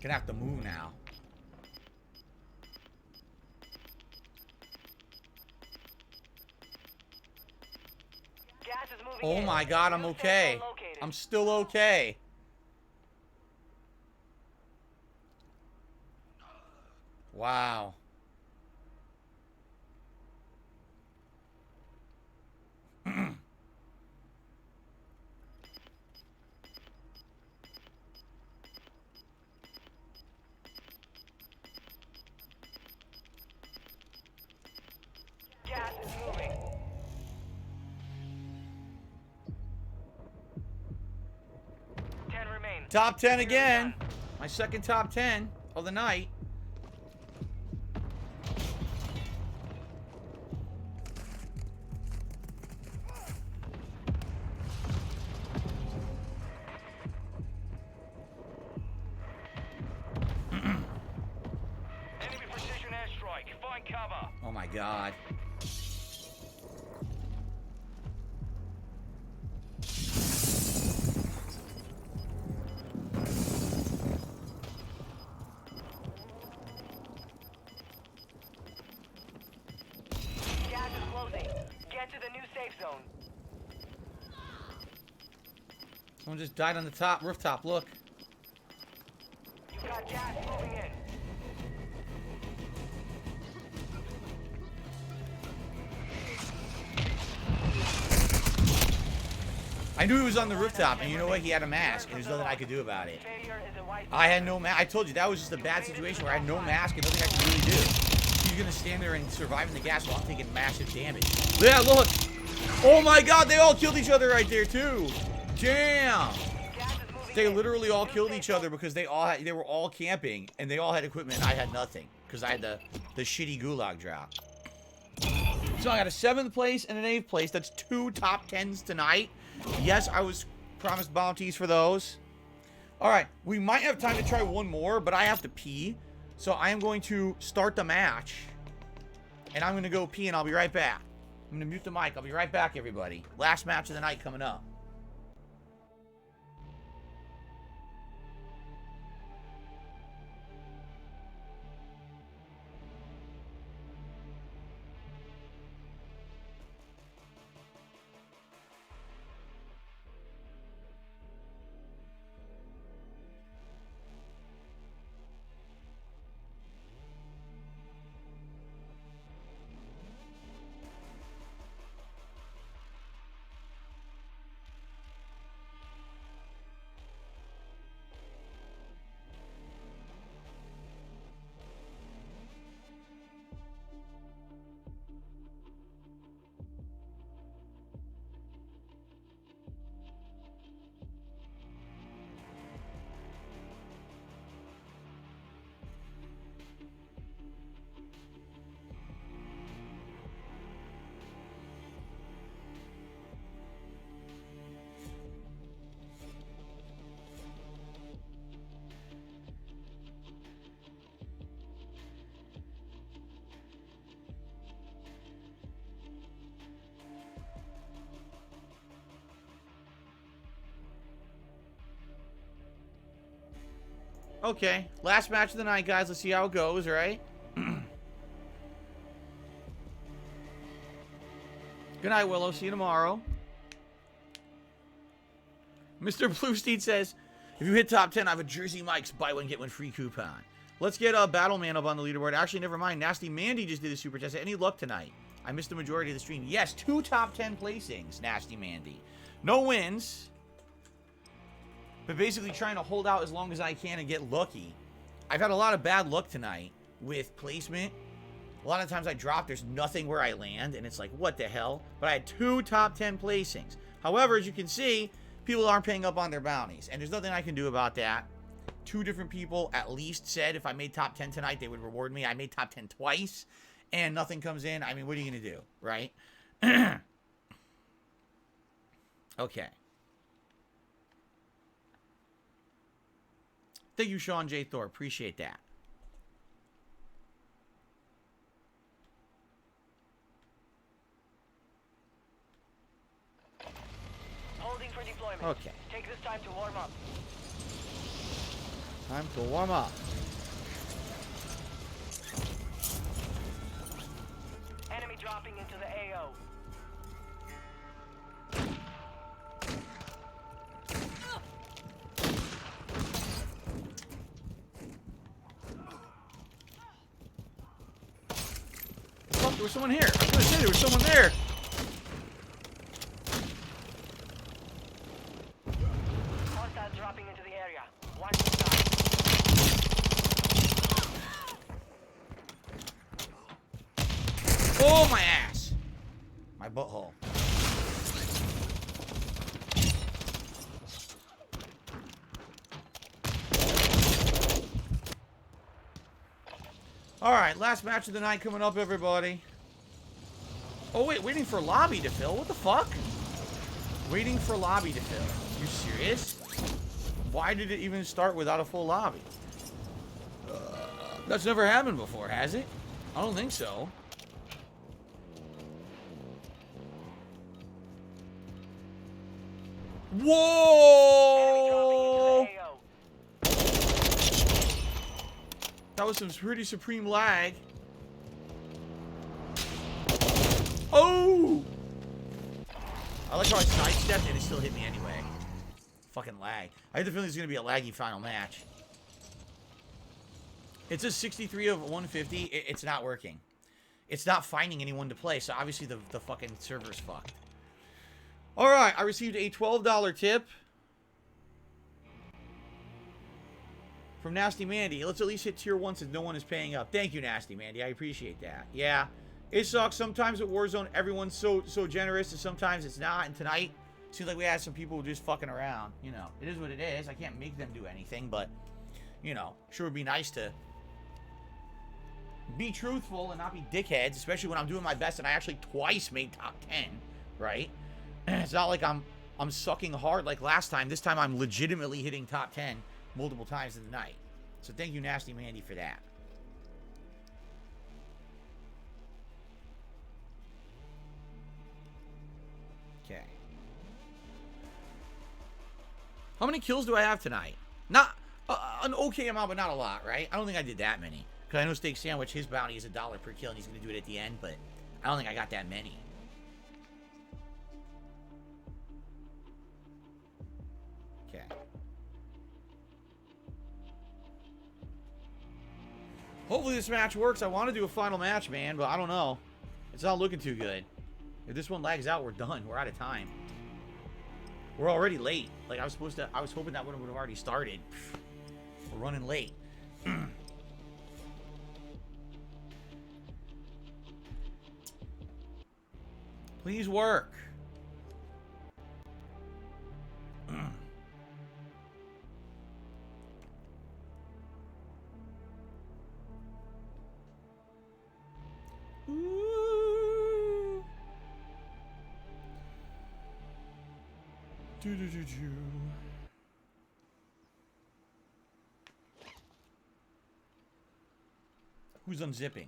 Gonna have to move now. Gas is moving Oh in. my god, I'm New safe okay. zone located. I'm still okay. Wow. Gas is moving. Ten remain. Top 10 again. My second top 10 of the night. Enemy precision airstrike. Find cover. Oh my god. Gas is closing. Get to the new safe zone. Someone just died on the top rooftop. Look. You've got gas moving in. I knew he was on the rooftop, and you know what? He had a mask, and there's nothing I could do about it. Failure is a white. I had no mask. I told you, that was just a bad situation where I had no mask and nothing I could really do. He's gonna stand there and survive in the gas while I'm taking massive damage. Yeah, look! Oh my god, they all killed each other right there, too! Damn! Gas is moving They in. literally all New killed safe each other because they were all camping, and they all had equipment, and I had nothing. Because I had the shitty gulag drop. So I got a 7th place and an 8th place. That's 2 top 10s tonight. Yes, I was promised bounties for those. Alright, we might have time to try one more, but I have to pee. So I am going to start the match. And I'm going to go pee, and I'll be right back. I'm going to mute the mic. I'll be right back, everybody. Last match of the night coming up. Okay. Last match of the night, guys. Let's see how it goes, right? Good night, Willow. See you tomorrow. Mr. Bluestein says, if you hit top 10, I have a Jersey Mike's buy one, get one free coupon. Let's get Battleman up on the leaderboard. Actually, never mind. Nasty Mandy just did a super test. Any luck tonight? I missed the majority of the stream. Yes, 2 top 10 placings, Nasty Mandy. No wins. But basically trying to hold out as long as I can and get lucky. I've had a lot of bad luck tonight with placement. A lot of times I drop, there's nothing where I land, and it's like, what the hell? But I had 2 top 10 placings. However, as you can see, people aren't paying up on their bounties, and there's nothing I can do about that. 2 different people at least said if I made top 10 tonight, they would reward me. I made top 10 twice, and nothing comes in. I mean, what are you going to do, right? Okay. Thank you, Sean J. Thor. Appreciate that. Holding for deployment. Okay. Take this time to warm up. Time to warm up. Enemy dropping into the AO. Fuck, there was someone here. I was gonna say there was someone there. Hostiles dropping into the area. One side. Oh, my ass. My butthole. Alright, last match of the night coming up, everybody. Oh, wait, waiting for lobby to fill? What the fuck? Waiting for lobby to fill. You serious? Why did it even start without a full lobby? That's never happened before, has it? I don't think so. Whoa! That was some pretty supreme lag. Oh! I like how I sidestepped and it still hit me anyway. Fucking lag. I have the feeling it's going to be a laggy final match. It's a 63 of 150. It's not working. It's not finding anyone to play, so obviously the fucking server's fucked. Alright, I received a $12 tip from Nasty Mandy. Let's at least hit tier 1 since no one is paying up. Thank you, Nasty Mandy. I appreciate that. Yeah, it sucks. Sometimes at Warzone, everyone's so generous, and sometimes it's not. And tonight, it seems like we had some people just fucking around. You know, it is what it is. I can't make them do anything, but, you know, sure would be nice to be truthful and not be dickheads, especially when I'm doing my best and I actually twice made top 10, right? It's not like I'm sucking hard like last time. This time I'm legitimately hitting top 10 multiple times in the night. So thank you, Nasty Mandy, for that. Okay. How many kills do I have tonight? Not an okay amount, but not a lot, right? I don't think I did that many. Because I know Steak Sandwich, his bounty is $1 per kill, and he's going to do it at the end, but I don't think I got that many. Okay. Hopefully this match works. I want to do a final match, man, but I don't know. It's not looking too good. If this one lags out, we're done. We're out of time. We're already late. Like, I was hoping that one would have already started. We're running late. Please work. Ooh. Do. Who's unzipping?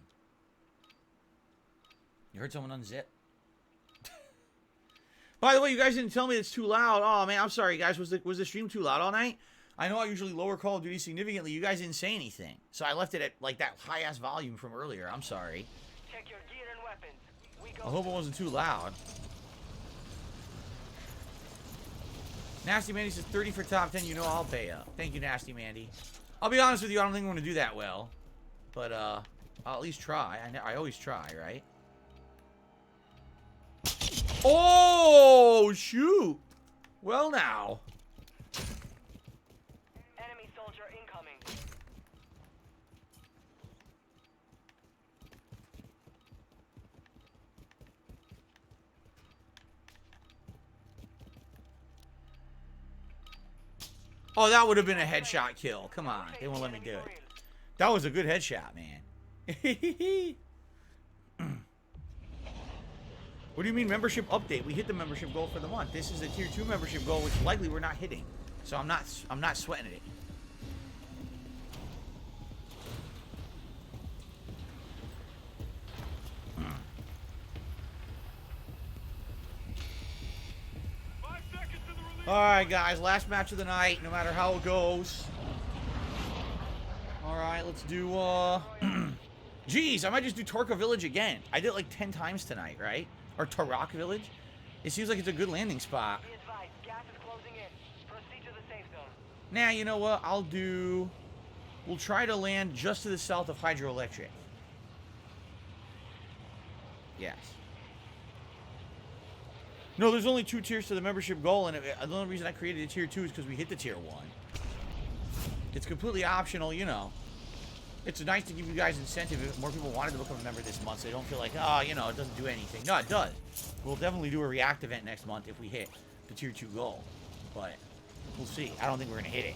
You heard someone unzip? By the way, you guys didn't tell me it's too loud. Oh man, I'm sorry, guys. Was the stream too loud all night? I know I usually lower Call of Duty significantly. You guys didn't say anything. So I left it at, like, that high-ass volume from earlier. I'm sorry. Check your gear and weapons. We go. I hope it wasn't too loud. Nasty Mandy says 30 for top 10. You know I'll pay up. Thank you, Nasty Mandy. I'll be honest with you. I don't think I'm going to do that well. But, I'll at least try. I always try, right? Oh, shoot. Well, now. Enemy soldier incoming. Oh, that would have been a headshot kill. Come on. They won't let me do it. That was a good headshot, man. What do you mean membership update? We hit the membership goal for the month. This is the tier 2 membership goal, which likely we're not hitting. So I'm not sweating it. Alright, guys. Last match of the night, no matter how it goes. Alright, let's do, Jeez, I might just do Torka Village again. I did it like 10 times tonight, right? Or Tarak Village. It seems like it's a good landing spot. Be advised, gas is closing in. Proceed to the safe zone. Nah, you know what? We'll try to land just to the south of Hydroelectric. Yes. No, there's only 2 tiers to the membership goal, and the only reason I created a tier 2 is because we hit the tier 1. It's completely optional, you know. It's nice to give you guys incentive if more people wanted to become a member this month, so they don't feel like, oh, you know, it doesn't do anything. No, it does. We'll definitely do a React event next month if we hit the tier 2 goal. But we'll see. I don't think we're going to hit it.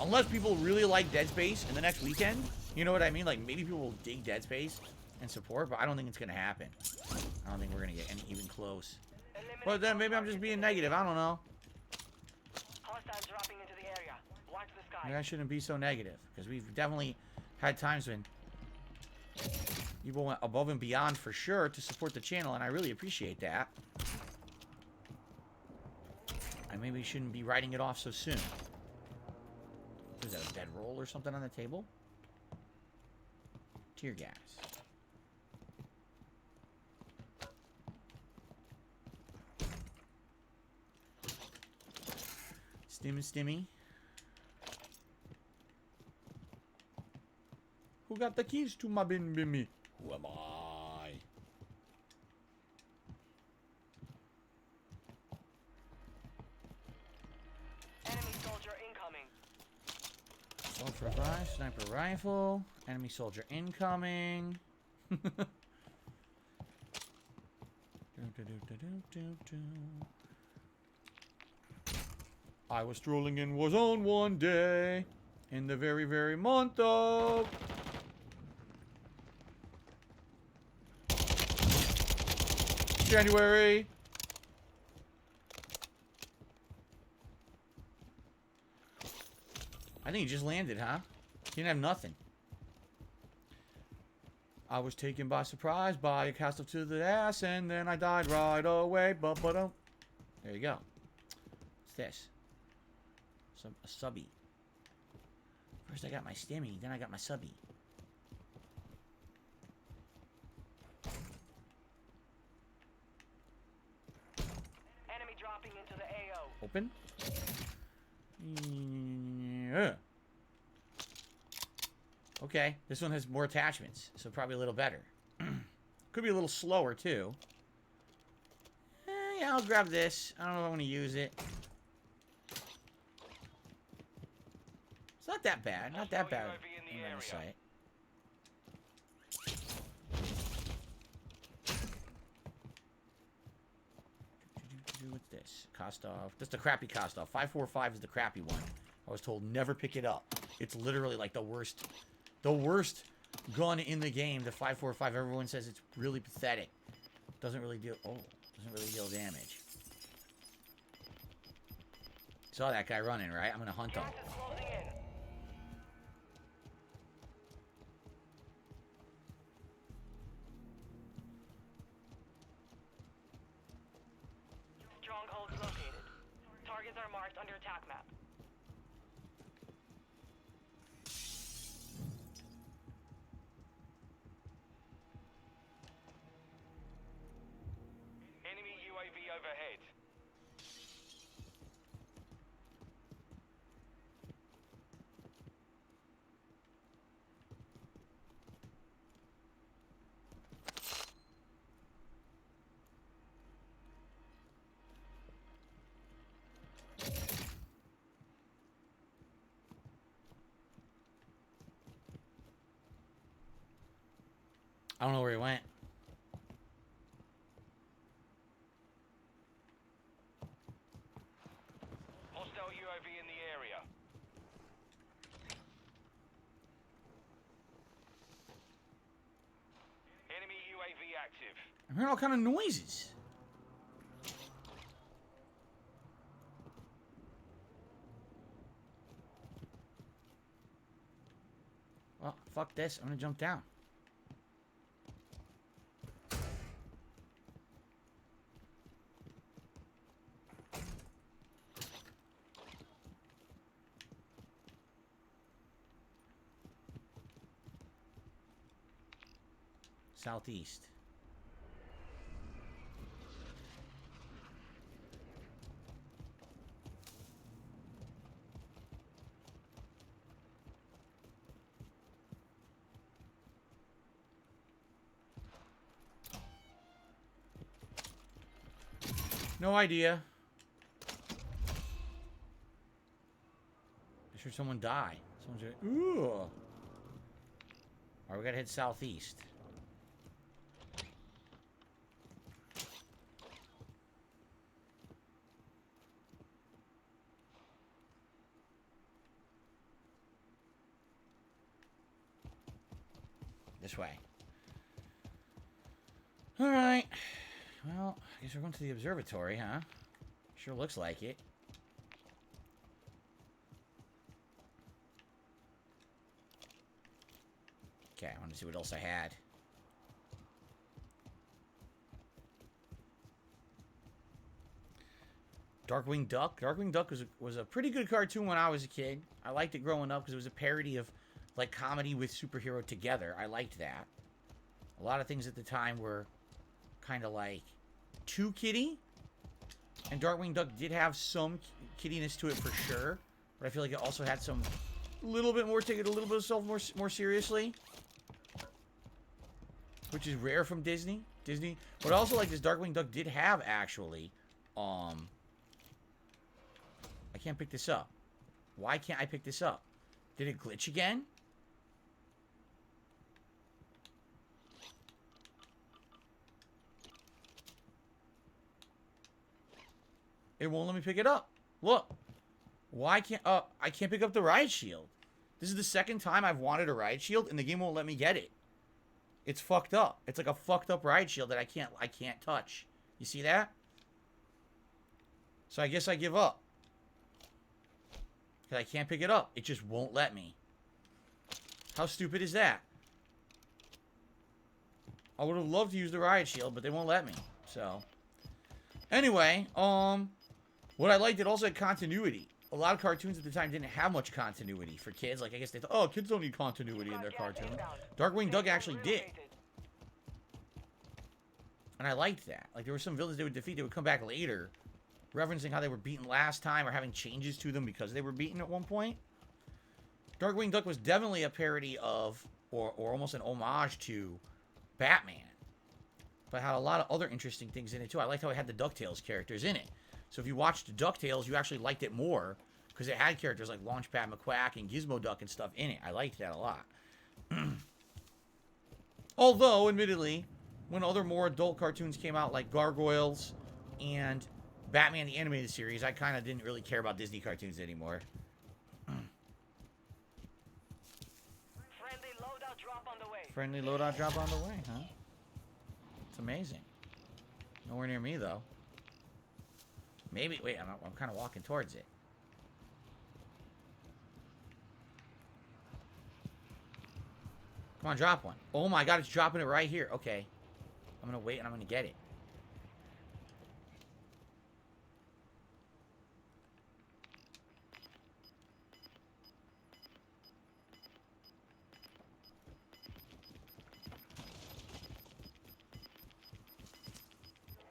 Unless people really like Dead Space in the next weekend. You know what I mean? Like, maybe people will dig Dead Space and support, but I don't think it's going to happen. I don't think we're going to get even close. But then maybe I'm just being negative. I don't know. Hostiles dropping into the area. Watch the sky. Maybe I shouldn't be so negative, because we've definitely had times when people went above and beyond for sure to support the channel, and I really appreciate that. I maybe shouldn't be writing it off so soon. Is that a bedroll or something on the table? Tear gas. Stimmy. Who got the keys to my bimmy? Who am I? Enemy soldier incoming. Sniper rifle. Enemy soldier incoming. I was strolling in Warzone one day in the very, very month of January. I think he just landed, huh? He didn't have nothing. I was taken by surprise by a cast up to the ass, and then I died right away. There you go. What's this? A subby. First I got my stimmy, then I got my subby. Enemy dropping into the AO. Open. Yeah. Okay, this one has more attachments, so probably a little better. Could be a little slower too. Yeah, I'll grab this. I don't know if I want to use it. It's not that bad. Not that bad. On the site. What's this? Kostov. That's the crappy Kostov. 545 is the crappy one. I was told never pick it up. It's literally like the worst gun in the game. The 545. Everyone says it's really pathetic. Doesn't really deal. Oh, doesn't really deal damage. Saw that guy running, right? I'm gonna hunt him. Gas is closing in. Strongholds located. Targets are marked under attack map. overhead. I don't know where he went. Hostile UAV in the area. Enemy UAV active. I'm hearing all kind of noises. Well, fuck this. I'm gonna jump down. Southeast. No idea. I sure someone died. Someone's like, ooh. Alright, we gotta head southeast. This way. Alright. Well, I guess we're going to the observatory, huh? Sure looks like it. Okay, I want to see what else I had. Darkwing Duck. Darkwing Duck was a pretty good cartoon when I was a kid. I liked it growing up because it was a parody of, like, comedy with superhero together. I liked that. A lot of things at the time were kind of like too kiddie. And Darkwing Duck did have some kiddiness to it for sure. But I feel like it also had some little bit more, take it a little bit of self more seriously. Which is rare from Disney. But I also like this Darkwing Duck did have actually, I can't pick this up. Why can't I pick this up? Did it glitch again? It won't let me pick it up. Look. Why can't... I can't pick up the riot shield. This is the second time I've wanted a riot shield, and the game won't let me get it. It's fucked up. It's like a fucked up riot shield that I can't touch. You see that? So I guess I give up. Because I can't pick it up. It just won't let me. How stupid is that? I would have loved to use the riot shield, but they won't let me. So... Anyway, what I liked, it also had continuity. A lot of cartoons at the time didn't have much continuity for kids. Like, I guess they thought, oh, kids don't need continuity in their cartoon. Darkwing Duck actually did. And I liked that. Like, there were some villains they would defeat, they would come back later, referencing how they were beaten last time or having changes to them because they were beaten at one point. Darkwing Duck was definitely a parody of, or almost an homage to, Batman. But had a lot of other interesting things in it, too. I liked how it had the DuckTales characters in it. So if you watched DuckTales, you actually liked it more because it had characters like Launchpad McQuack and Gizmo Duck and stuff in it. I liked that a lot. Although, admittedly, when other more adult cartoons came out like Gargoyles and Batman the Animated Series, I kind of didn't really care about Disney cartoons anymore. Friendly loadout drop on the way. Friendly loadout drop on the way, huh? It's amazing. Nowhere near me, though. Maybe, wait, I'm kind of walking towards it. Come on, drop one. Oh my god, it's dropping it right here. Okay. I'm going to wait and I'm going to get it.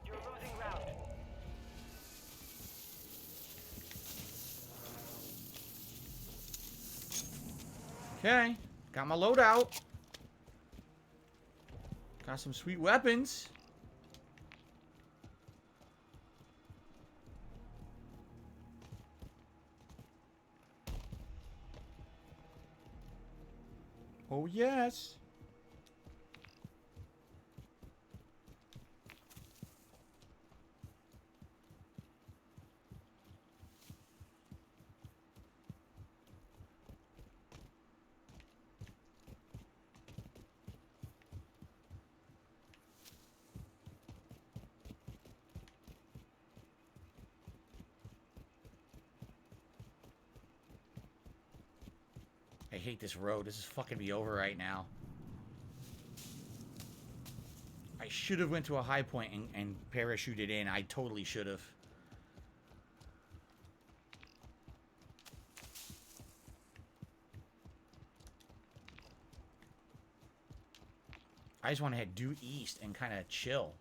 You're losing round. Okay. Got my loadout. Got some sweet weapons. Oh, yes. I hate this road. This is fucking me over right now. I should have went to a high point and parachuted in. I totally should have. I just want to head due east and kind of chill.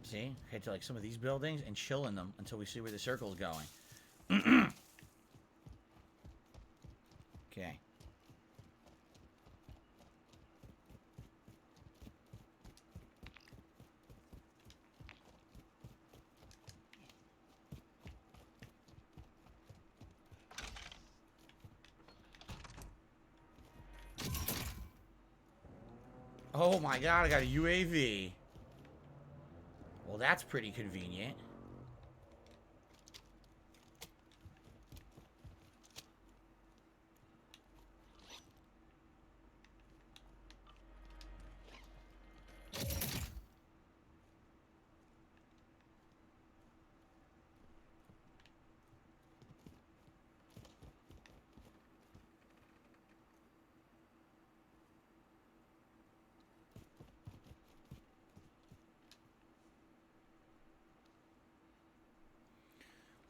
See? Head to like some of these buildings and chill in them until we see where the circle's going. Okay. Oh my god, I got a UAV. Well, that's pretty convenient.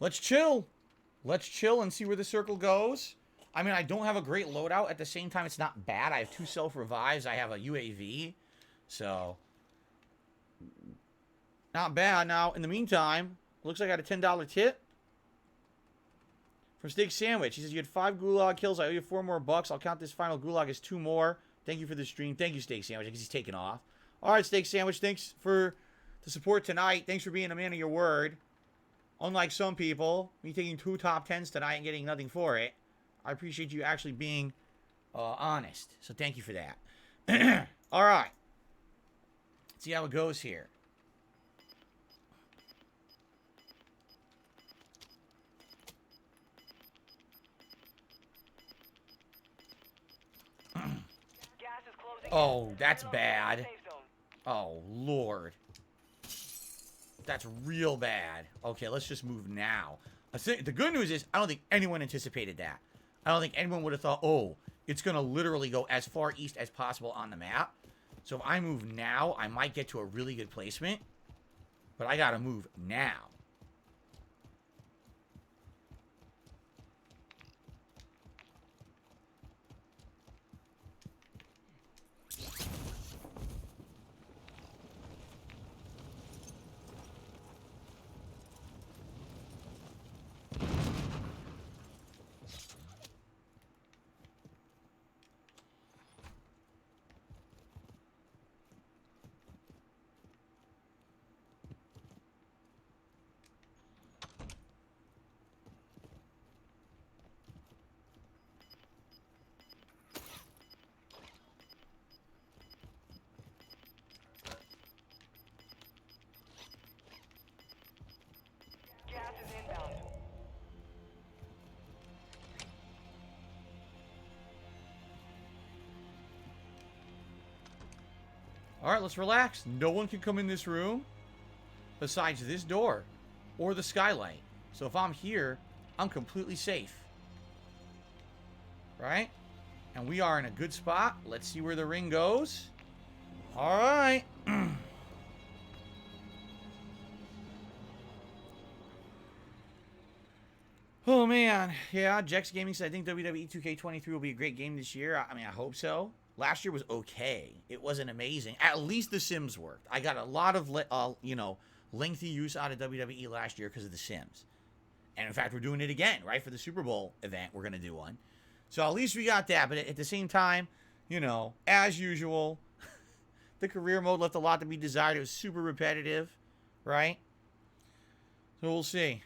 Let's chill. Let's chill and see where the circle goes. I mean, I don't have a great loadout. At the same time, it's not bad. I have 2 self-revives. I have a UAV. So, not bad. Now, in the meantime, looks like I got a $10 tip from Steak Sandwich. He says, you had 5 gulag kills. I owe you 4 more bucks. I'll count this final gulag as 2 more. Thank you for the stream. Thank you, Steak Sandwich, because he's taking off. All right, Steak Sandwich, thanks for the support tonight. Thanks for being a man of your word. Unlike some people, me taking 2 top 10s tonight and getting nothing for it, I appreciate you actually being honest. So thank you for that. All right. Let's see how it goes here. Gas is closing. Oh, that's Safe bad. zone. Oh, Lord. That's real bad. Okay, let's just move now. The good news is, I don't think anyone anticipated that. I don't think anyone would have thought, oh, it's going to literally go as far east as possible on the map. So if I move now, I might get to a really good placement. But I got to move now. Gas is inbound. All right, let's relax. No one can come in this room besides this door or the skylight. So if I'm here, I'm completely safe. Right? And we are in a good spot. Let's see where the ring goes. All right. Oh, man. Yeah, Jex Gaming said, I think WWE 2K23 will be a great game this year. I mean, I hope so. Last year was okay. It wasn't amazing. At least The Sims worked. I got a lot of, lengthy use out of WWE last year because of The Sims. And in fact, we're doing it again, right? For the Super Bowl event, we're going to do one. So at least we got that. But at the same time, as usual, the career mode left a lot to be desired. It was super repetitive, right? So we'll see.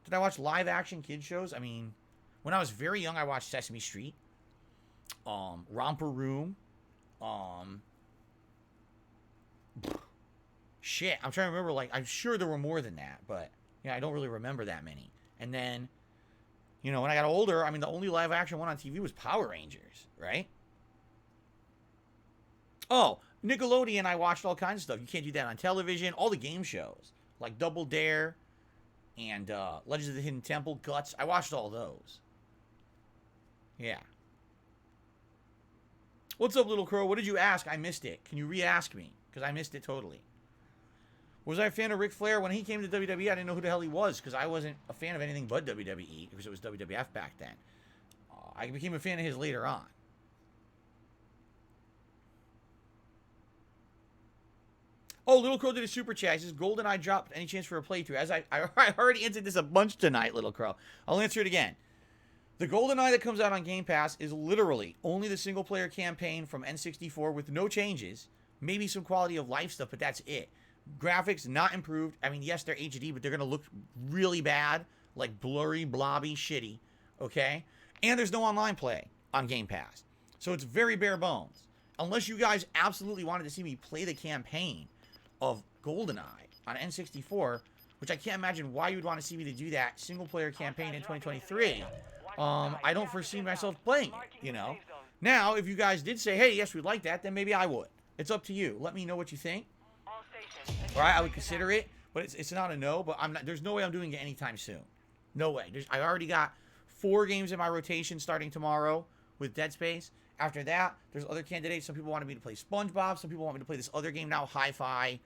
Did I watch live action kid shows? I mean, when I was very young, I watched Sesame Street, Romper Room, shit. I'm trying to remember, I'm sure there were more than that, but I don't really remember that many. And then, when I got older, I mean, the only live action one on TV was Power Rangers, right? Oh, Nickelodeon, I watched all kinds of stuff. You can't do that on television. All the game shows, like Double Dare and Legends of the Hidden Temple, Guts. I watched all those. Yeah. What's up, Little Crow? What did you ask? I missed it. Can you re-ask me? Because I missed it totally. Was I a fan of Ric Flair? When he came to WWE, I didn't know who the hell he was because I wasn't a fan of anything but WWE because it was WWF back then. I became a fan of his later on. Oh, Little Crow did a super chat. He says, GoldenEye dropped. Any chance for a playthrough? As I already answered this a bunch tonight, Little Crow. I'll answer it again. The GoldenEye that comes out on Game Pass is literally only the single-player campaign from N64 with no changes. Maybe some quality of life stuff, but that's it. Graphics, not improved. I mean, yes, they're HD, but they're going to look really bad. Like blurry, blobby, shitty. Okay? And there's no online play on Game Pass. So it's very bare bones. Unless you guys absolutely wanted to see me play the campaign of GoldenEye on N64, which I can't imagine why you would want to see me to do that single-player campaign in 2023. I don't foresee myself playing it, Now, if you guys did say, hey, yes, we'd like that, then maybe I would. It's up to you. Let me know what you think. All right, I would consider it, but it's not a no, but there's no way I'm doing it anytime soon. No way. I already got 4 games in my rotation starting tomorrow with Dead Space. After that, there's other candidates. Some people wanted me to play SpongeBob. Some people want me to play this other game now, Hi-Fi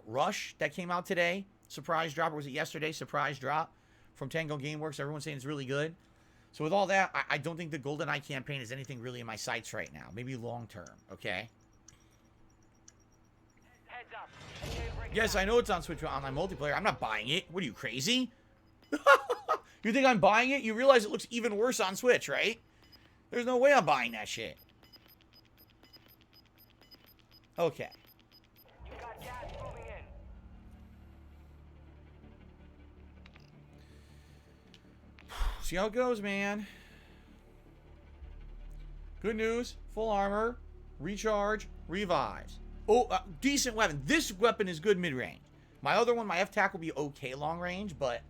Rush, that came out today. Surprise drop, or was it yesterday? Surprise drop from Tango Gameworks. Everyone's saying it's really good. So with all that, I don't think the GoldenEye campaign is anything really in my sights right now. Maybe long term, okay? Heads up. Yes, I know it's on Switch for online multiplayer. I'm not buying it. What are you, crazy? You think I'm buying it? You realize it looks even worse on Switch, right? There's no way I'm buying that shit. Okay. You got gas moving in. See how it goes, man. Good news. Full armor. Recharge. Revives. Oh, decent weapon. This weapon is good mid-range. My other one, my F-Tac, will be okay long range, but,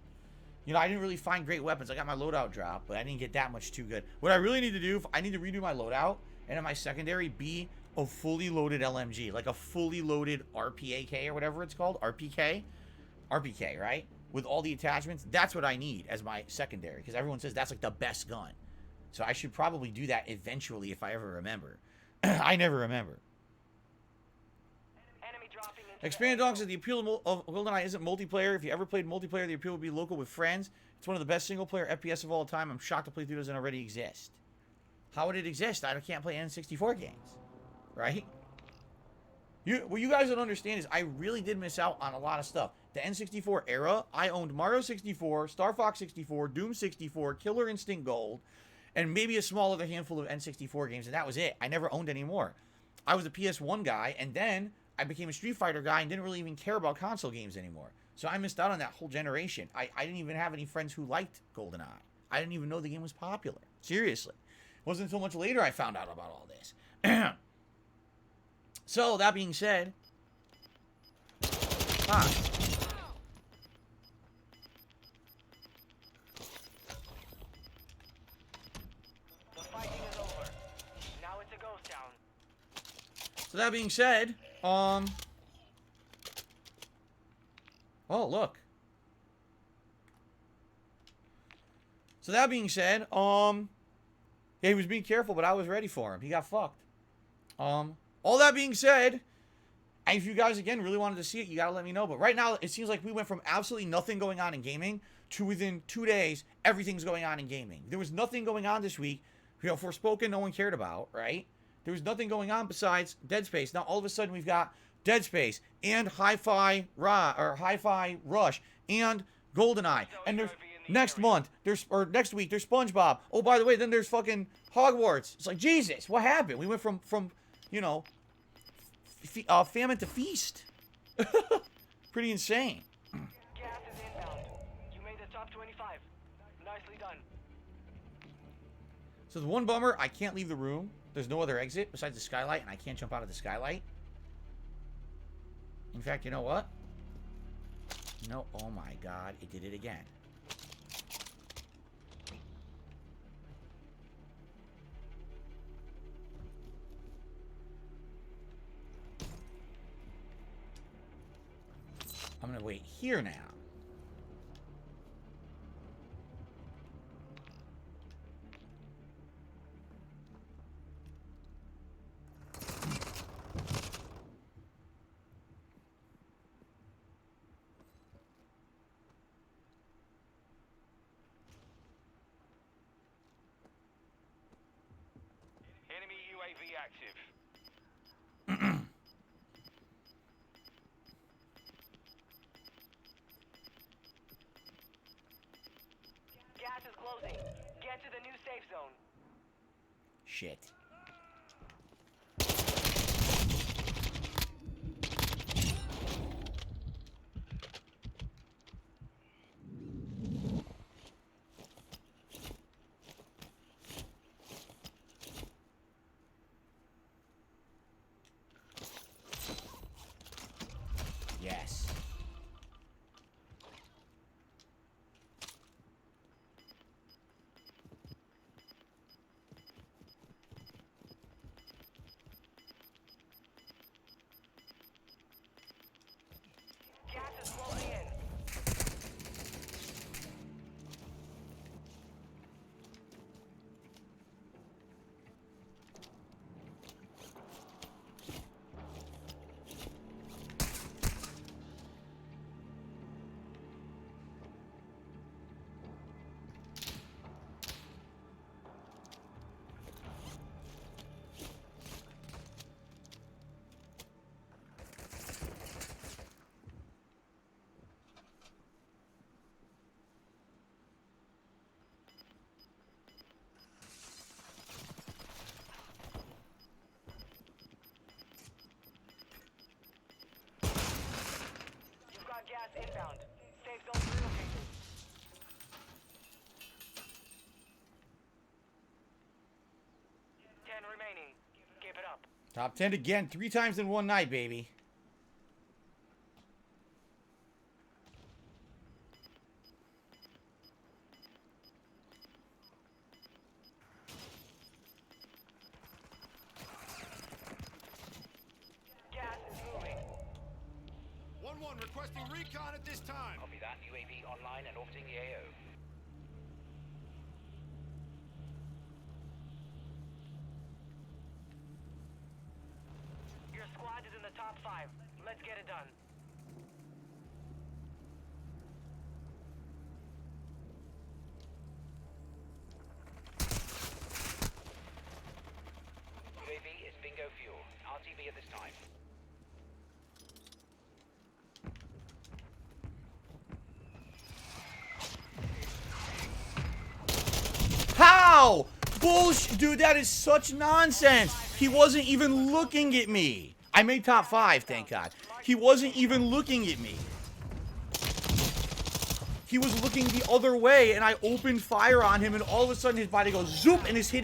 I didn't really find great weapons. I got my loadout drop, but I didn't get that much too good. What I really need to do, I need to redo my loadout, and in my secondary, be a fully loaded LMG. Like a fully loaded RPAK or whatever it's called. RPK? RPK, right? With all the attachments. That's what I need as my secondary, because everyone says that's like the best gun. So I should probably do that eventually if I ever remember. I never remember. Expanded Dog says the appeal of GoldenEye isn't multiplayer. If you ever played multiplayer, the appeal would be local with friends. It's one of the best single-player FPS of all time. I'm shocked the playthrough doesn't already exist. How would it exist? I can't play N64 games, right? What you guys don't understand is I really did miss out on a lot of stuff. The N64 era, I owned Mario 64, Star Fox 64, Doom 64, Killer Instinct Gold, and maybe a small other handful of N64 games, and that was it. I never owned any more. I was a PS1 guy, and then I became a Street Fighter guy and didn't really even care about console games anymore. So I missed out on that whole generation. I didn't even have any friends who liked GoldenEye. I didn't even know the game was popular. Seriously. It wasn't until much later I found out about all this. So, that being said... The fighting is over. Now it's a ghost town. So that being said, oh, look. So that being said, yeah, he was being careful, but I was ready for him. He got fucked. All that being said, if you guys, again, really wanted to see it, you gotta let me know. But right now, it seems like we went from absolutely nothing going on in gaming to within 2 days, everything's going on in gaming. There was nothing going on this week You know, Forspoken, no one cared about, right? There was nothing going on besides Dead Space. Now all of a sudden we've got Dead Space and Hi-Fi Rush and GoldenEye, and there's next week there's SpongeBob. Oh, by the way, then there's fucking Hogwarts. It's like, Jesus, what happened? We went from you know, famine to feast. Pretty insane. Gas is inbound. You made the top 25. Nicely done. So the one bummer, I can't leave the room. There's no other exit besides the skylight, and I can't jump out of the skylight. In fact, you know what? No, oh my god, it did it again. I'm gonna wait here now. Enemy UAV active. Gas is closing. Get to the new safe zone. Shit. Yes. Gas is closing in. You've got gas inbound. Safe zone relocated. Ten remaining. Keep it up. Top 10 again, 3 times in one night, baby. Gas is moving. 1-1 requesting recon at this time. Copy that. UAV online and orbiting the AO. Your squad is in the top 5. Let's get it done. UAV is bingo fuel. RTV at this time. How? Bullshit. Dude, that is such nonsense. He wasn't even looking at me. I made top 5, thank God. He wasn't even looking at me. He was looking the other way, and I opened fire on him, and all of a sudden his body goes zoop, and is hitting